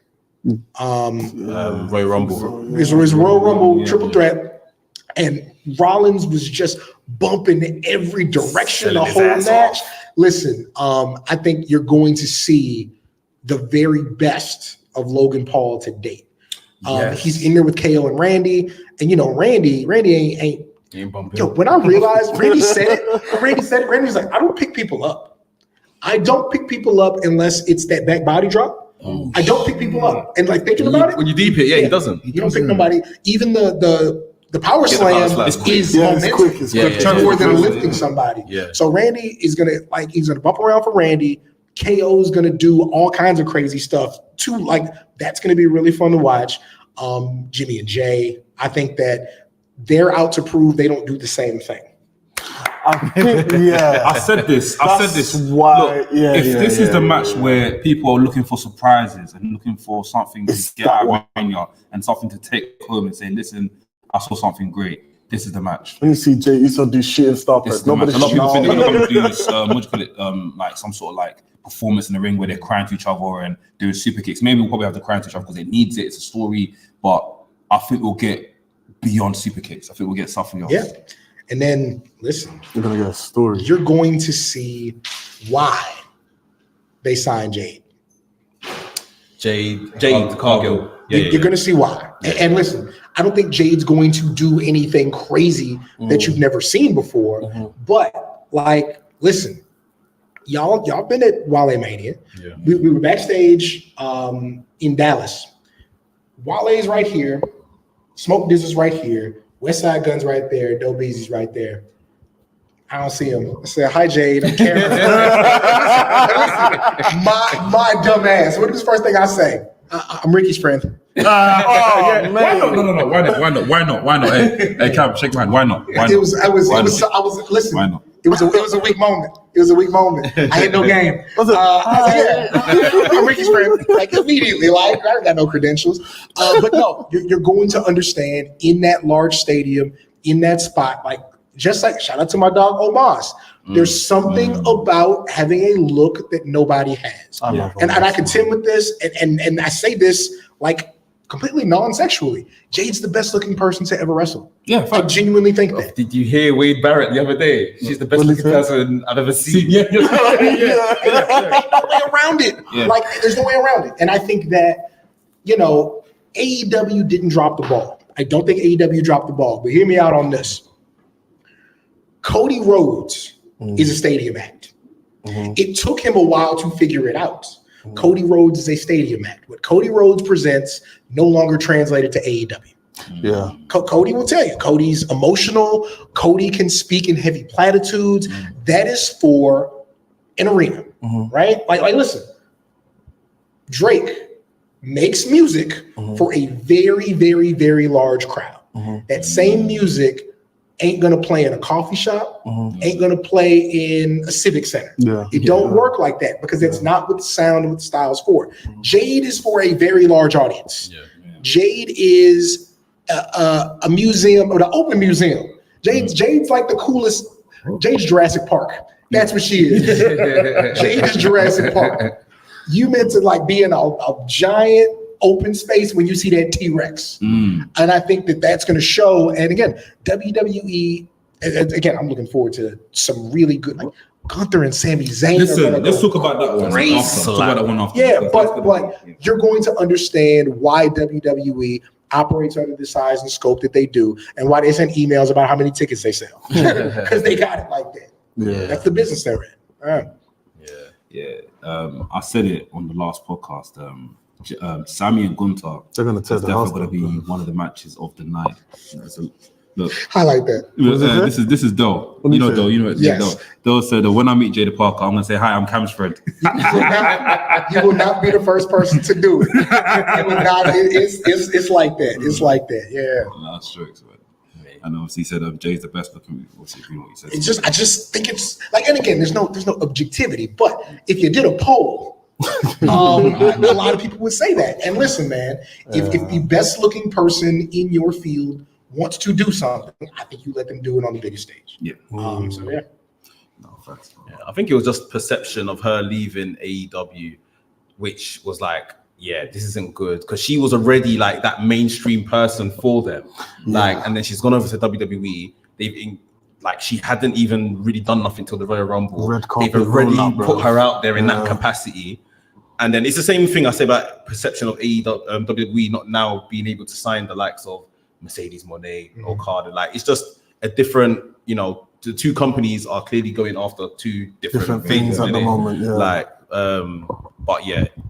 S5: Royal Rumble.
S2: It was Royal Rumble triple threat, and Rollins was just bumping in every direction the whole match. Listen, I think you're going to see the very best of Logan Paul to date. He's in there with KO and Randy, and you know Randy ain't bumping. Yo, when I realized Randy said it, Randy was like, I don't pick people up. I don't pick people up unless it's that back body drop. I don't pick people up. And like thinking about it.
S5: When you deep it, he doesn't.
S2: You don't pick nobody. Even the power slam is momentum more than lifting somebody. Yeah. So Randy is he's gonna bump around for Randy. KO is gonna do all kinds of crazy stuff too. Like that's gonna be really fun to watch. Jimmy and Jay, I think that they're out to prove they don't do the same thing.
S1: I said this.
S3: Why?
S1: Look, if this is the match where people are looking for surprises and looking for something to get out of Mania and something to take home and say, "Listen, I saw something great. This is the match."
S3: When you see Jay Uso do shit and stuff,
S1: a lot of people think they're going to do this, what do you call it, like some sort of like performance in the ring where they're crying to each other and doing super kicks. Maybe we'll probably have to cry to each other because it needs it. It's a story, but I think we'll get beyond super kicks. I think we'll get something else.
S2: Yeah. And then, listen,
S3: you're going to get a story.
S2: You're going to see why they signed Jade.
S5: Jade Cargill.
S2: You're going to see why. And listen, I don't think Jade's going to do anything crazy that you've never seen before. But, like, listen, y'all been at Walemania. Yeah. We were backstage in Dallas. Wale's right here. Smoke Dizzle's right here. West Side Gun's right there. Doe Beezy's right there. I don't see him. I said, "Hi, Jade. I'm Cameron." my dumb ass. What is the first thing I say? I'm Ricky's friend.
S1: Man. No. Why not? Hey, Cam, shake my hand. Why not?
S2: I was listen. Why not? It was a weak moment. I had no game. I'm Ricky's friend. Like immediately, like I got no credentials. But no, you're going to understand in that large stadium, in that spot, like just like shout out to my dog Omas. There's something about having a look that nobody has. And I contend with this, and I say this like completely non-sexually. Jade's the best looking person to ever wrestle.
S1: Yeah,
S2: I genuinely think that.
S5: Did you hear Wade Barrett the other day? She's the best looking person I've ever seen.
S2: There's no way around it.
S1: Yeah.
S2: Like there's no way around it. And I think that, AEW didn't drop the ball. I don't think AEW dropped the ball, but hear me out on this. Cody Rhodes is a stadium act. It took him a while to figure it out. Cody Rhodes is a stadium act. What Cody Rhodes presents no longer translated to AEW.
S3: Yeah.
S2: Cody will tell you. Cody's emotional. Cody can speak in heavy platitudes. That is for an arena, right? Like listen, Drake makes music for a very, very, very large crowd. That same music ain't gonna play in a coffee shop, ain't gonna play in a civic center. It don't work like that because it's not what the sound and what the style is for. Jade is for a very large audience. Jade is a museum or the open museum. Jade's like the coolest. Jade's Jurassic Park. That's what she is. Jade is Jurassic Park. You meant to like be in a giant open space when you see that T-Rex. And I think that that's going to show. And again, WWE, again, I'm looking forward to some really good, like Gunther and Sami Zayn.
S1: Listen, let's talk about that one after. Talk about that one after.
S2: Yeah, but you're going to understand why WWE operates under the size and scope that they do and why they send emails about how many tickets they sell. Because they got it like that. That's the business they're in.
S1: I said it on the last podcast. Sammy and Gunther,
S3: they're going to tell
S1: definitely going to be one of the matches of the night. Look,
S2: I like that.
S1: This is Doe. You know Doe. You know Doe. Doe said that when I meet Jada Parker, I'm going to say hi. I'm Cam's friend.
S2: You will not be the first person to do it. You will not. It's like that. It's like that. Yeah.
S1: That's true. And obviously he said Jay's the best looking. We'll see if you know what he says.
S2: It's just, I just think it's like, and again, there's no objectivity. But if you did a poll, a lot of people would say that. And listen, man, if the best looking person in your field wants to do something, I think you let them do it on the biggest stage.
S1: So
S2: yeah.
S1: No, facts.
S5: I think it was just perception of her leaving AEW, which was like, this isn't good, because she was already like that mainstream person for them. Like, and then she's gone over to WWE. She hadn't even really done nothing till the Royal Rumble. They've already put her out there in that capacity. And then it's the same thing I say about perception of WWE not now being able to sign the likes of Mercedes Moné, Okada. Like, it's just a different, the two companies are clearly going after two different things
S3: at the moment.
S5: But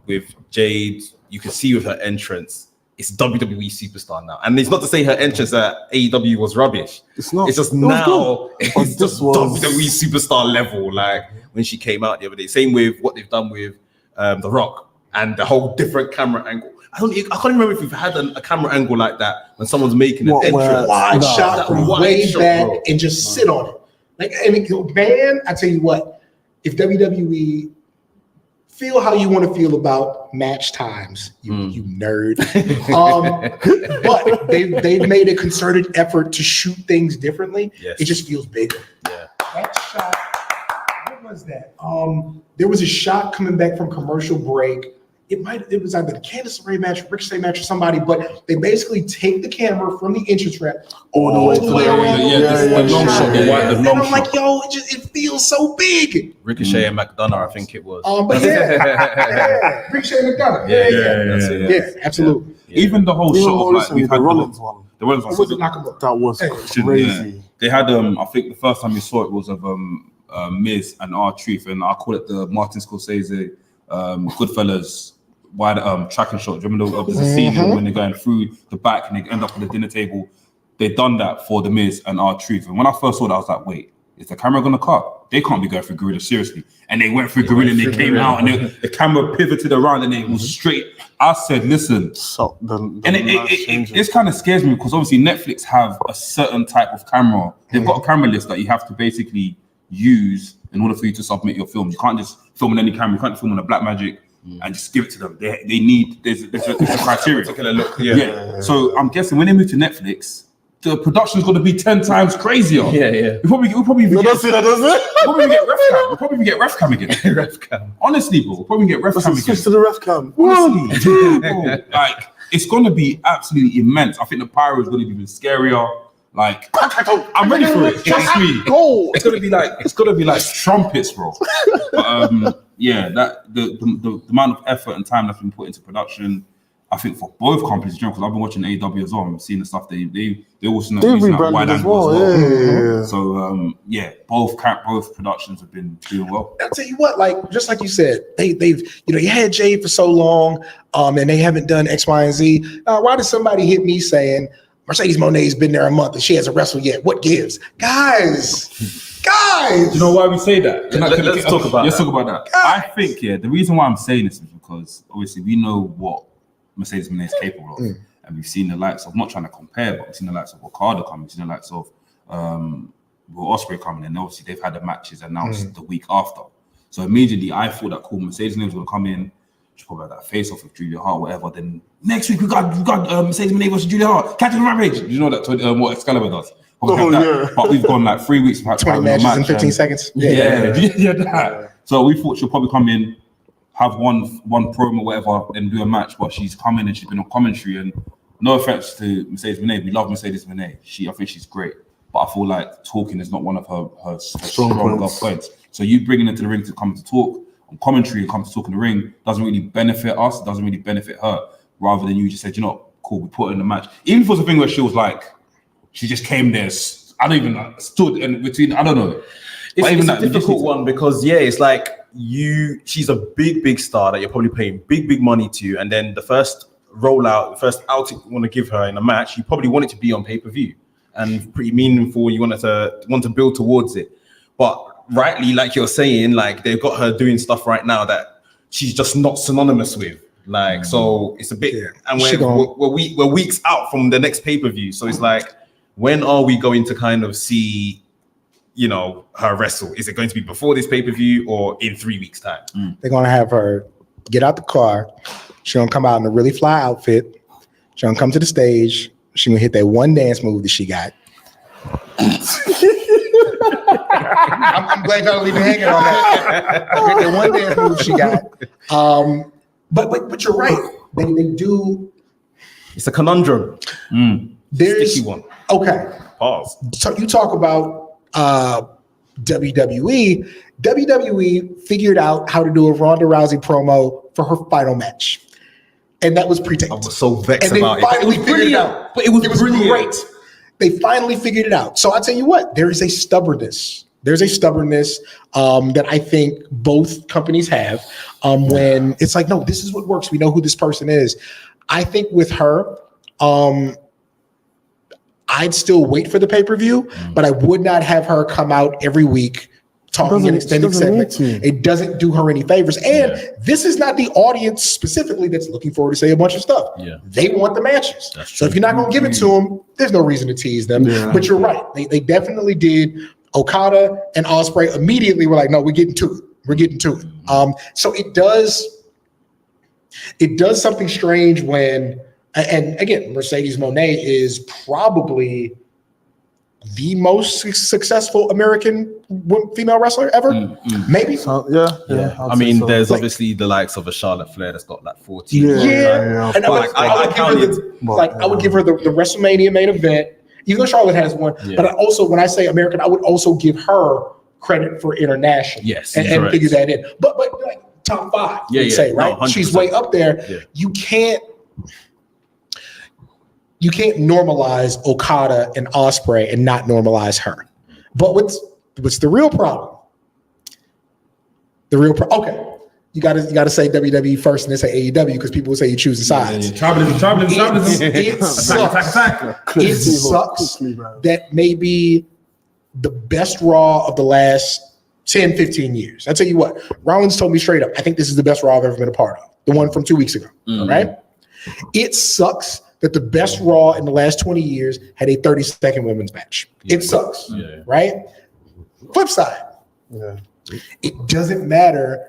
S5: with Jade, you can see with her entrance, it's WWE superstar now. And it's not to say her entrance at AEW was rubbish. It's not. It's just now it's just WWE superstar level. Like when she came out the other day. Same with what they've done with The Rock and the whole different camera angle. I can't remember if we've had a camera angle like that when someone's making an entrance.
S2: Wide shot from way back and just sit on it. Like, and man, I tell you what, if WWE feel how you want to feel about match times, you nerd. But they've made a concerted effort to shoot things differently. It just feels bigger. That shot, what was that? There was a shot coming back from commercial break. It was either the Candice LeRae match, Ricochet match, or somebody, but they basically take the camera from the entrance ramp all the way around.
S1: The long shot, the long
S2: and I'm
S1: shot.
S2: like, yo, it feels so big.
S5: Ricochet and McDonough, I think it was.
S2: But Ricochet and McDonough. Yeah, absolutely.
S1: Even the whole shot of like we've had
S3: the Rollins one.
S1: The Rollins one.
S3: That was crazy.
S1: They had I think the first time you saw it was of Miz and R-Truth, and I call it the Martin Scorsese Goodfellas wide tracking shot. Do you remember there's a scene when they're going through the back and they end up on the dinner table? They've done that for the Miz and R-Truth. And when I first saw that, I was like, wait, is the camera gonna cut? They can't be going through Gorilla, seriously. And they went through Gorilla and they came out and the camera pivoted around and it was straight. I said, listen, this kind of scares me because obviously Netflix have a certain type of camera. They've got a camera list that you have to basically use in order for you to submit your film. You can't just film on any camera. You can't film on a Blackmagic and just give it to them. They need, there's a criteria.
S5: Particular look.
S1: So I'm guessing when they move to Netflix, the production's going to be 10 times crazier. We'll probably even get ref cam again.
S5: Ref cam.
S1: Honestly, bro, we'll probably get ref cam again.
S3: Switch to the ref cam.
S1: Honestly, bro, like it's going to be absolutely immense. I think the pyro is going to be even scarier. Like I'm ready for it. Trust me. It's gonna be like trumpets, bro. But that the amount of effort and time that's been put into production, I think for both companies, because I've been watching AEW as well and seen the stuff they also know using that wide angle as well. So both productions have been doing well.
S2: I'll tell you what, like just like you said, they've you had Jade for so long, and they haven't done X, Y, and Z. Why did somebody hit me saying Mercedes Moné's been there a month and she hasn't wrestled yet? What gives? Guys.
S1: You know why we say that?
S5: Let's talk about that.
S1: I think, the reason why I'm saying this is because because obviously we know what Mercedes Moné is capable of, and we've seen the likes of, not trying to compare, but we've seen the likes of Okada coming, we've seen the likes of Will Ospreay coming, and obviously they've had the matches announced the week after. So immediately I thought that cool, Mercedes Moné was going to come in, she probably had that face off with Julia Hart, whatever. Then next week we got Mercedes Moné versus Julia Hart, Captain Rampage. You know that what Excalibur does. But we've gone like 3 weeks without
S2: 20 matches in 15 seconds.
S1: Yeah. So we thought she'll probably come in, have one promo, whatever, and do a match. But she's come in and she's been on commentary. And no offense to Mercedes Moné, we love Mercedes Moné. I think she's great. But I feel like talking is not one of her stronger points. So you bringing her to the ring to come to talk on commentary and come to talk in the ring doesn't really benefit us. It doesn't really benefit her. Rather than you just said, you know, cool, we put her in the match. Even if it was a thing where she was like, she just came there. I don't even know, stood in between. I don't know.
S5: It's a difficult one because it's like she's a big star that you're probably paying big money to, and then the first rollout, the first outing you want to give her in a match, you probably want it to be on pay-per-view and pretty meaningful. You want to build towards it, but rightly, like you're saying, like they've got her doing stuff right now that she's just not synonymous with. Like so, it's a bit, and we're weeks out from the next pay-per-view, so it's like, when are we going to kind of see, you know, her wrestle? Is it going to be before this pay-per-view or in 3 weeks' time?
S2: They're going to have her get out the car. She's going to come out in a really fly outfit. She's going to come to the stage. She's going to hit that one dance move that she got. I'm glad y'all leave it hanging on that. That one dance move she got. But you're right. They do.
S5: It's a conundrum.
S2: There's
S5: sticky one.
S2: Okay.
S5: Pause.
S2: So you talk about WWE. WWE figured out how to do a Ronda Rousey promo for her final match, and that was pre-taped.
S5: I was so vexed
S2: and
S5: about it.
S2: Finally figured it out.
S5: But it was brilliant.
S2: Great. They finally figured it out. So I tell you what, there is a stubbornness. There's a stubbornness that I think both companies have when it's like, no, this is what works. We know who this person is. I think with her, I'd still wait for the pay-per-view, but I would not have her come out every week talking in extended segments. It doesn't do her any favors. And this is not the audience specifically that's looking forward to say a bunch of stuff. They want the matches. So if you're not going to give it to them, there's no reason to tease them. But you're right. They definitely did. Okada and Ospreay immediately were like, no, we're getting to it. We're getting to it. So it does something strange when, and again, Mercedes Moné is probably the most successful American female wrestler ever. Maybe.
S5: I mean, there's obviously the likes of a Charlotte Flair that's got like 14.
S2: And I would give her the WrestleMania main event, even though Charlotte has one. But I also, when I say American, I would also give her credit for international. And figure that in. But like top 5, you'd say, right? No, she's way up there. You can't normalize Okada and Ospreay and not normalize her. But what's the real problem? Okay, you gotta say WWE first and then say AEW because people will say you choose the sides. Tribalism. It sucks that maybe the best Raw of the last 10, 15 years. I tell you what, Rollins told me straight up, I think this is the best Raw I've ever been a part of. The one from 2 weeks ago, right? It sucks that the best Raw in the last 20 years had a 30-second women's match. It sucks, right? Flip side, it doesn't matter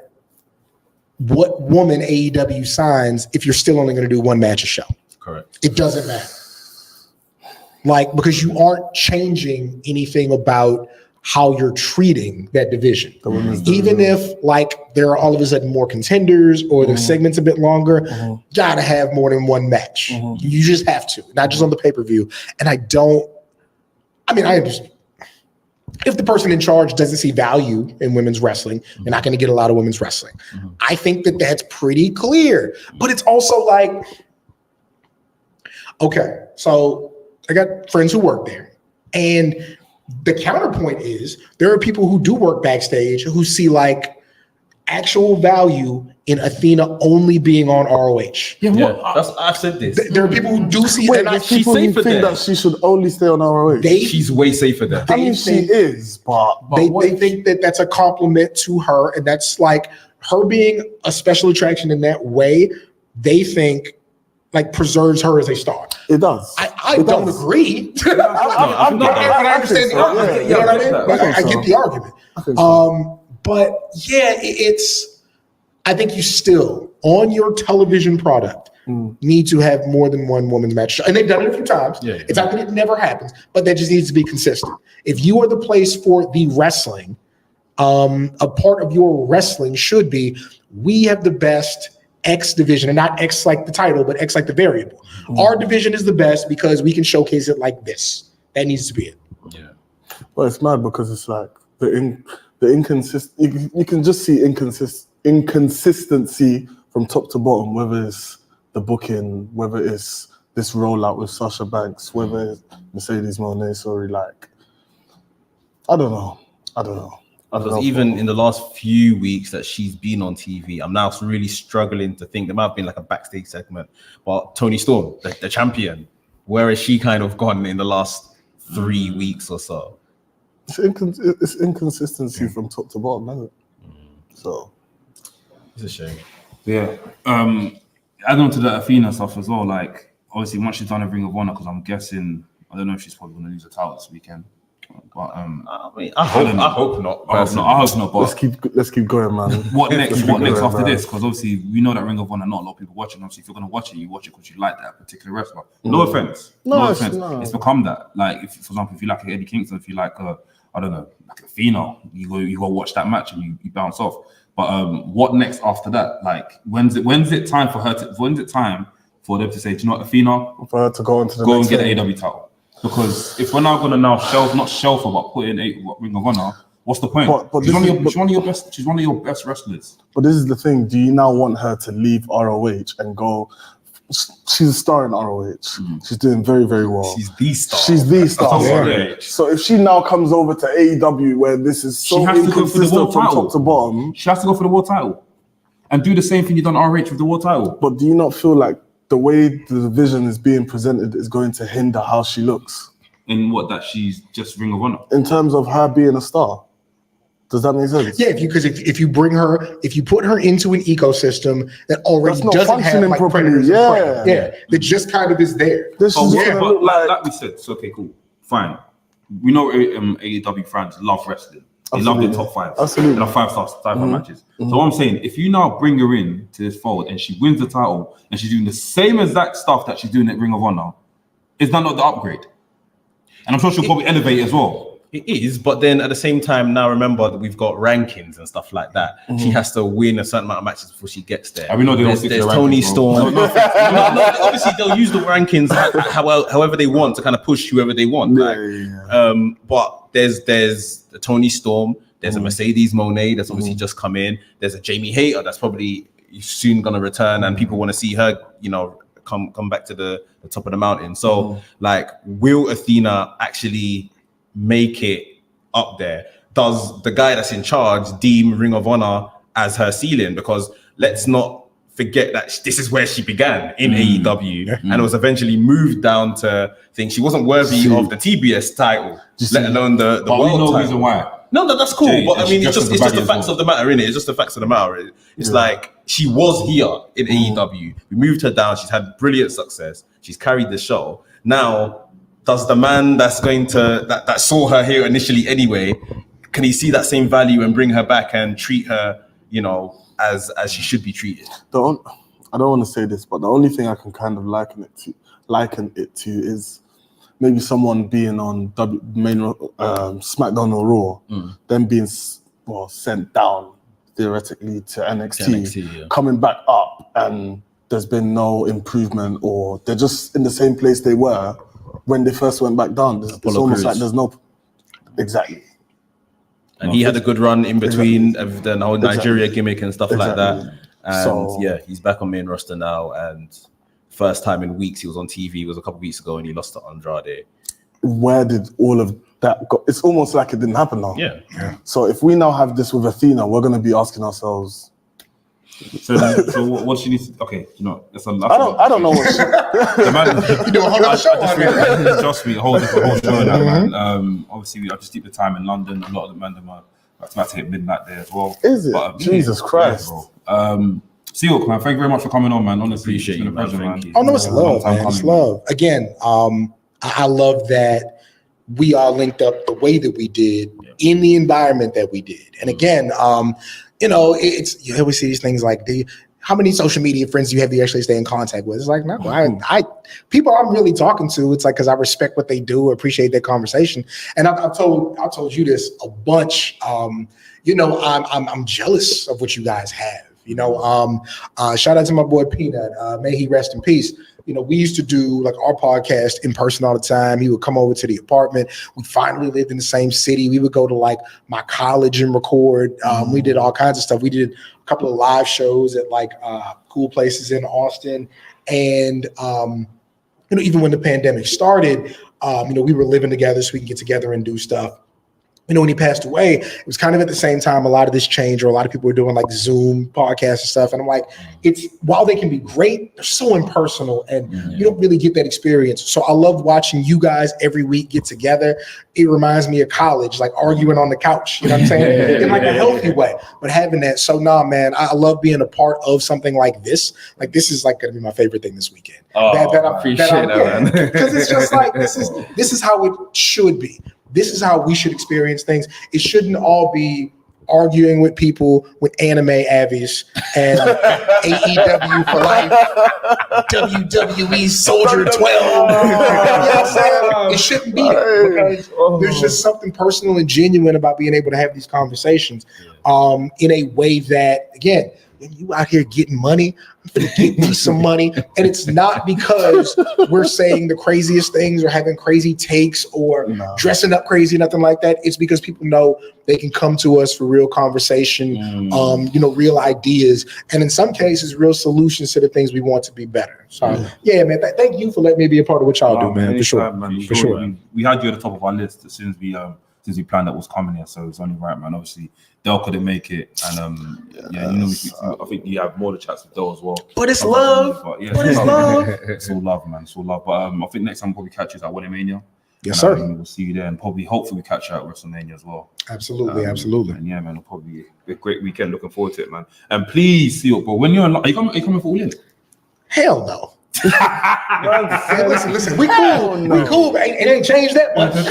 S2: what woman AEW signs if you're still only going to do one match a show.
S5: Correct.
S2: It doesn't matter. Like, because you aren't changing anything about how you're treating that division. Even if like there are all of a sudden more contenders or the segment's a bit longer, gotta have more than one match. You just have to, not just on the pay-per-view. And I understand. If the person in charge doesn't see value in women's wrestling, you're not going to get a lot of women's wrestling. I think that that's pretty clear. But it's also like, okay, so I got friends who work there. And the counterpoint is there are people who do work backstage who see like, actual value in Athena only being on ROH.
S5: I've said this.
S2: There are people who do see
S3: Wait,
S2: that.
S3: there's people who think that she should only stay on ROH.
S5: She's way safer there.
S3: I mean, she is, but
S2: they think that that's a compliment to her, and that's like her being a special attraction in that way. They think like preserves her as a star.
S3: It does.
S2: I don't agree. I understand the argument. You know what I mean? I get the argument. But yeah, I think you still, on your television product, need to have more than one women's match. And they've done it a few times. It's not that it never happens, but that just needs to be consistent. If you are the place for the wrestling, a part of your wrestling should be, we have the best X division, and not X like the title, but X like the variable. Our division is the best because we can showcase it like this. That needs to be it.
S3: Yeah. Well, it's mad because it's like the inconsistent. You can just see inconsistency from top to bottom. Whether it's the booking, whether it's this rollout with Sasha Banks, whether it's Mercedes Moné. Sorry, like I don't know.
S5: Because even in the last few weeks that she's been on TV, I'm now really struggling to think. There might have been like a backstage segment, but Toni Storm, the champion, where has she kind of gone in the last 3 weeks or so?
S3: It's inconsistency from top to bottom, isn't it? So
S5: it's a shame.
S1: Yeah. Adding on to the Athena stuff as well, like obviously once she's done a Ring of Honor, because I'm guessing, I don't know if she's probably going to lose the title this weekend. But
S5: I hope not.
S1: I hope not. But
S3: let's keep going, man.
S1: What next? What next after this? Because obviously we know that Ring of Honor, not a lot of people watching. Obviously, if you're going to watch it, you watch it because you like that particular wrestler. No offense. No offense. It's become that. Like, if, for example, if you like Eddie Kingston, if you like, I don't know, like Athena, you go watch that match and you bounce off. But what next after that? Like, when's it time for her to? When's it time for them to say, do you know what, Athena?
S3: For her to go into the
S1: go and get the AEW title. Because if we're now going to not shelf her, but put in Ring of Honor, what's the point? But she's one of your best. She's one of your best wrestlers.
S3: But this is the thing: do you now want her to leave ROH and go? She's a star in ROH. She's doing very, very well.
S5: She's the star.
S3: She's the star. Yeah. So if she now comes over to AEW, where this is so inconsistent from top to bottom,
S1: she has to go for the world title and do the same thing you done ROH with the world title.
S3: But do you not feel like the way the division is being presented is going to hinder how she looks?
S1: In what, that she's just Ring of Honor?
S3: In terms of her being a star. Does that make sense?
S2: Yeah, if you bring her, if you put her into an ecosystem that already doesn't have like predators, that just kind of is there.
S1: But like we said, so okay, cool, fine. We know AEW fans love wrestling. They love their top five.
S3: Absolutely.
S1: They love 5-star matches. So what I'm saying, if you now bring her in to this fold and she wins the title and she's doing the same exact stuff that she's doing at Ring of Honor, is that not the upgrade? And I'm sure she'll probably elevate as well.
S5: It is, but then at the same time, now remember that we've got rankings and stuff like that. She has to win a certain amount of matches before she gets there.
S1: And we know they don't stick to the rankings. There's Toni
S5: Storm. No, obviously, they'll use the rankings however they want to kind of push whoever they want. But there's the Toni Storm. There's a Mercedes Moné that's obviously just come in. There's a Jamie Hayter that's probably soon going to return, and people want to see her, come back to the top of the mountain. So, like, will Athena actually make it up there? Does the guy that's in charge deem Ring of Honor as her ceiling? Because let's not forget that this is where she began in AEW, and it was eventually moved down to things. She wasn't worthy of the TBS title, let alone the world title.
S1: Reason why.
S5: No, that's cool. But I mean, it's just the facts of the matter, innit? It's just the facts of the matter. It's like she was here in AEW. We moved her down. She's had brilliant success. She's carried the show. Now, does the man that's going to that saw her here initially anyway, can he see that same value and bring her back and treat her, as she should be treated?
S3: I don't want to say this, but the only thing I can kind of liken it to is maybe someone being on SmackDown or Raw, then being sent down theoretically to NXT, coming back up, and there's been no improvement, or they're just in the same place they were when they first went back down. It's almost like there's no... Exactly.
S5: And he had a good run in between of the whole Nigeria gimmick and stuff like that. And he's back on main roster now. And first time in weeks he was on TV was a couple weeks ago, and he lost to Andrade.
S3: where did all of that go? It's almost like it didn't happen now.
S5: Yeah.
S3: So if we now have this with Athena, we're going to be asking ourselves.
S1: So what she needs? Okay, you know, that's
S3: I don't know what.
S1: The man,
S2: You do a whole other show on it.
S1: Trust me, a whole show on that, man. Obviously, I just deep the time in London. A lot of the Mandem are about to hit midnight there as well.
S3: Is it? Jesus Christ.
S1: Ceehawk, man, thank you very much for coming on, man. Honestly,
S5: Appreciate
S1: it's been a pleasure, man.
S2: Oh no, it's love, man. It's love. Again, I love that we all linked up the way that we did in the environment that we did. And again, you know, it's you always see these things like how many social media friends do you have that you actually stay in contact with? It's like, no, I people I'm really talking to, it's like, because I respect what they do, appreciate their conversation. And I told you this a bunch. You know, I'm jealous of what you guys have. You know, shout out to my boy Peanut. May he rest in peace. You know, we used to do like our podcast in person all the time. He would come over to the apartment. We finally lived in the same city. We would go to like my college and record. We did all kinds of stuff. We did a couple of live shows at like cool places in Austin. And, you know, even when the pandemic started, you know, we were living together so we can get together and do stuff. You know, when he passed away, it was kind of at the same time a lot of this changed, or a lot of people were doing like Zoom podcasts and stuff. And I'm like, it's while they can be great, they're so impersonal and you don't really get that experience. So I love watching you guys every week get together. It reminds me of college, like arguing on the couch, you know what I'm saying? In like a healthy way, but having that. So nah, man, I love being a part of something like this. Like this is like going to be my favorite thing this weekend.
S5: I appreciate that, man.
S2: Because it's just like, this is how it should be. This is how we should experience things. It shouldn't all be arguing with people with anime avies and AEW for life, WWE Soldier 12. You know what I'm saying? It shouldn't be that, because there's just something personal and genuine about being able to have these conversations in a way that, again, when you out here getting money, I'm gonna get me some money. And it's not because we're saying the craziest things or having crazy takes or dressing up crazy, nothing like that. It's because people know they can come to us for real conversation, you know, real ideas, and in some cases, real solutions to the things we want to be better. So yeah, man, thank you for letting me be a part of what y'all do, man. For sure, man. For sure.
S1: We had you at the top of our list as soon as we planned that was coming here, so it's only right, man. Obviously, Del couldn't make it, and you know, I think you have more to chats with Del as well.
S2: But it's love.
S1: But
S2: it's love.
S1: It's all love, man. It's all love. But I think next time we'll probably catch you at Walemania.
S2: Yes, sir.
S1: We'll see you there, and hopefully we catch you at WrestleMania as well.
S2: Absolutely. And
S1: yeah, man, it'll probably be a great weekend. Looking forward to it, man. And please, Ceehawk, but when you're in, are you coming for All In?
S2: Hell no. Hey, listen, we cool, but it ain't changed that much. I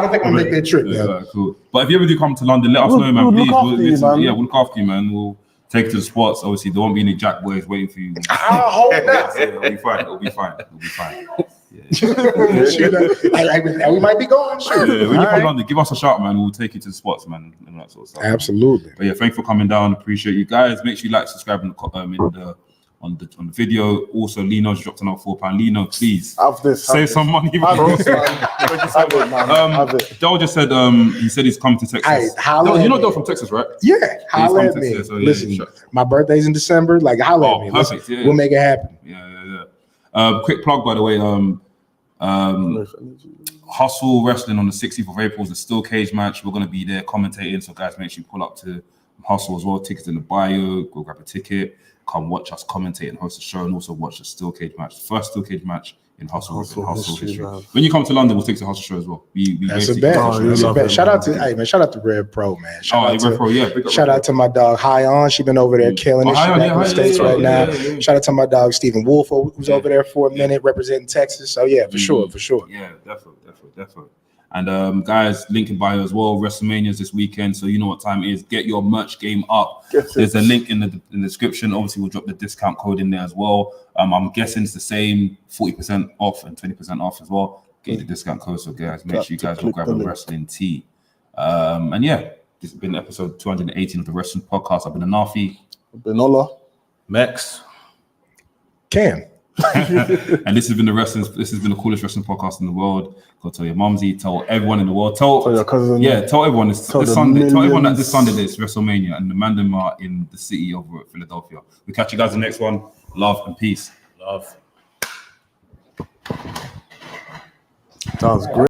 S2: don't think I'll make that trip, man.
S1: Cool. But if you ever do come to London, let us know, man. Please, we'll look after you, man. We'll take you to the spots. Obviously, there won't be any Jack boys waiting for you.
S2: I'll hold that.
S1: It'll be fine.
S2: Yeah. We might be going. Sure.
S1: Yeah, when you come to London, give us a shout, man. We'll take you to the spots, man, and that sort of stuff.
S2: Absolutely.
S1: But yeah, thanks for coming down. Appreciate you guys. Make sure you like, subscribe, on the video. Also, Lino's dropped another £4. Lino, please save some money. Del just said he said he's come to Texas. You know Del from Texas, right?
S2: Yeah, holla at me. Listen, my birthday's in December. Like, holla at me.
S1: Perfect.
S2: We'll make it happen.
S1: Yeah. Quick plug, by the way. Hustle Wrestling on the 16th of April is a steel cage match. We're going to be there commentating. So, guys, make sure you pull up to Hustle as well. Tickets in the bio. Go grab a ticket. Come watch us commentate and host a show, and also watch the steel cage match. The first steel cage match in Hustle history. When you come to London, we'll take the Hustle show as well.
S2: That's a bet. Shout out to Red Pro, man. Shout out to my dog Hyon. She been over there killing it. She's back in the States right now. Yeah. Shout out to my dog Stephen Wolf, who's over there for a minute representing Texas. So yeah, for sure.
S1: Yeah, definitely. And guys, link in bio as well. WrestleMania is this weekend, so you know what time it is. Get your merch game up. There's a link in the description. Obviously, we'll drop the discount code in there as well. I'm guessing it's the same 40% off and 20% off as well. Get the discount code, so guys, make sure you guys will grab a wrestling tee. And yeah, this has been episode 218 of the Wrestling Podcast. I've been Anafi.
S3: I've been Ola.
S5: Max.
S2: Cam.
S1: And this has been the coolest wrestling podcast in the world. Go tell your mumsy, tell everyone in the world, tell your cousin. Yeah, tell everyone this Sunday. Tell everyone that this Sunday is WrestleMania and the Mandem are in the city of Philadelphia. We'll catch you guys in the next one. Love and peace.
S5: Love.
S3: Sounds great.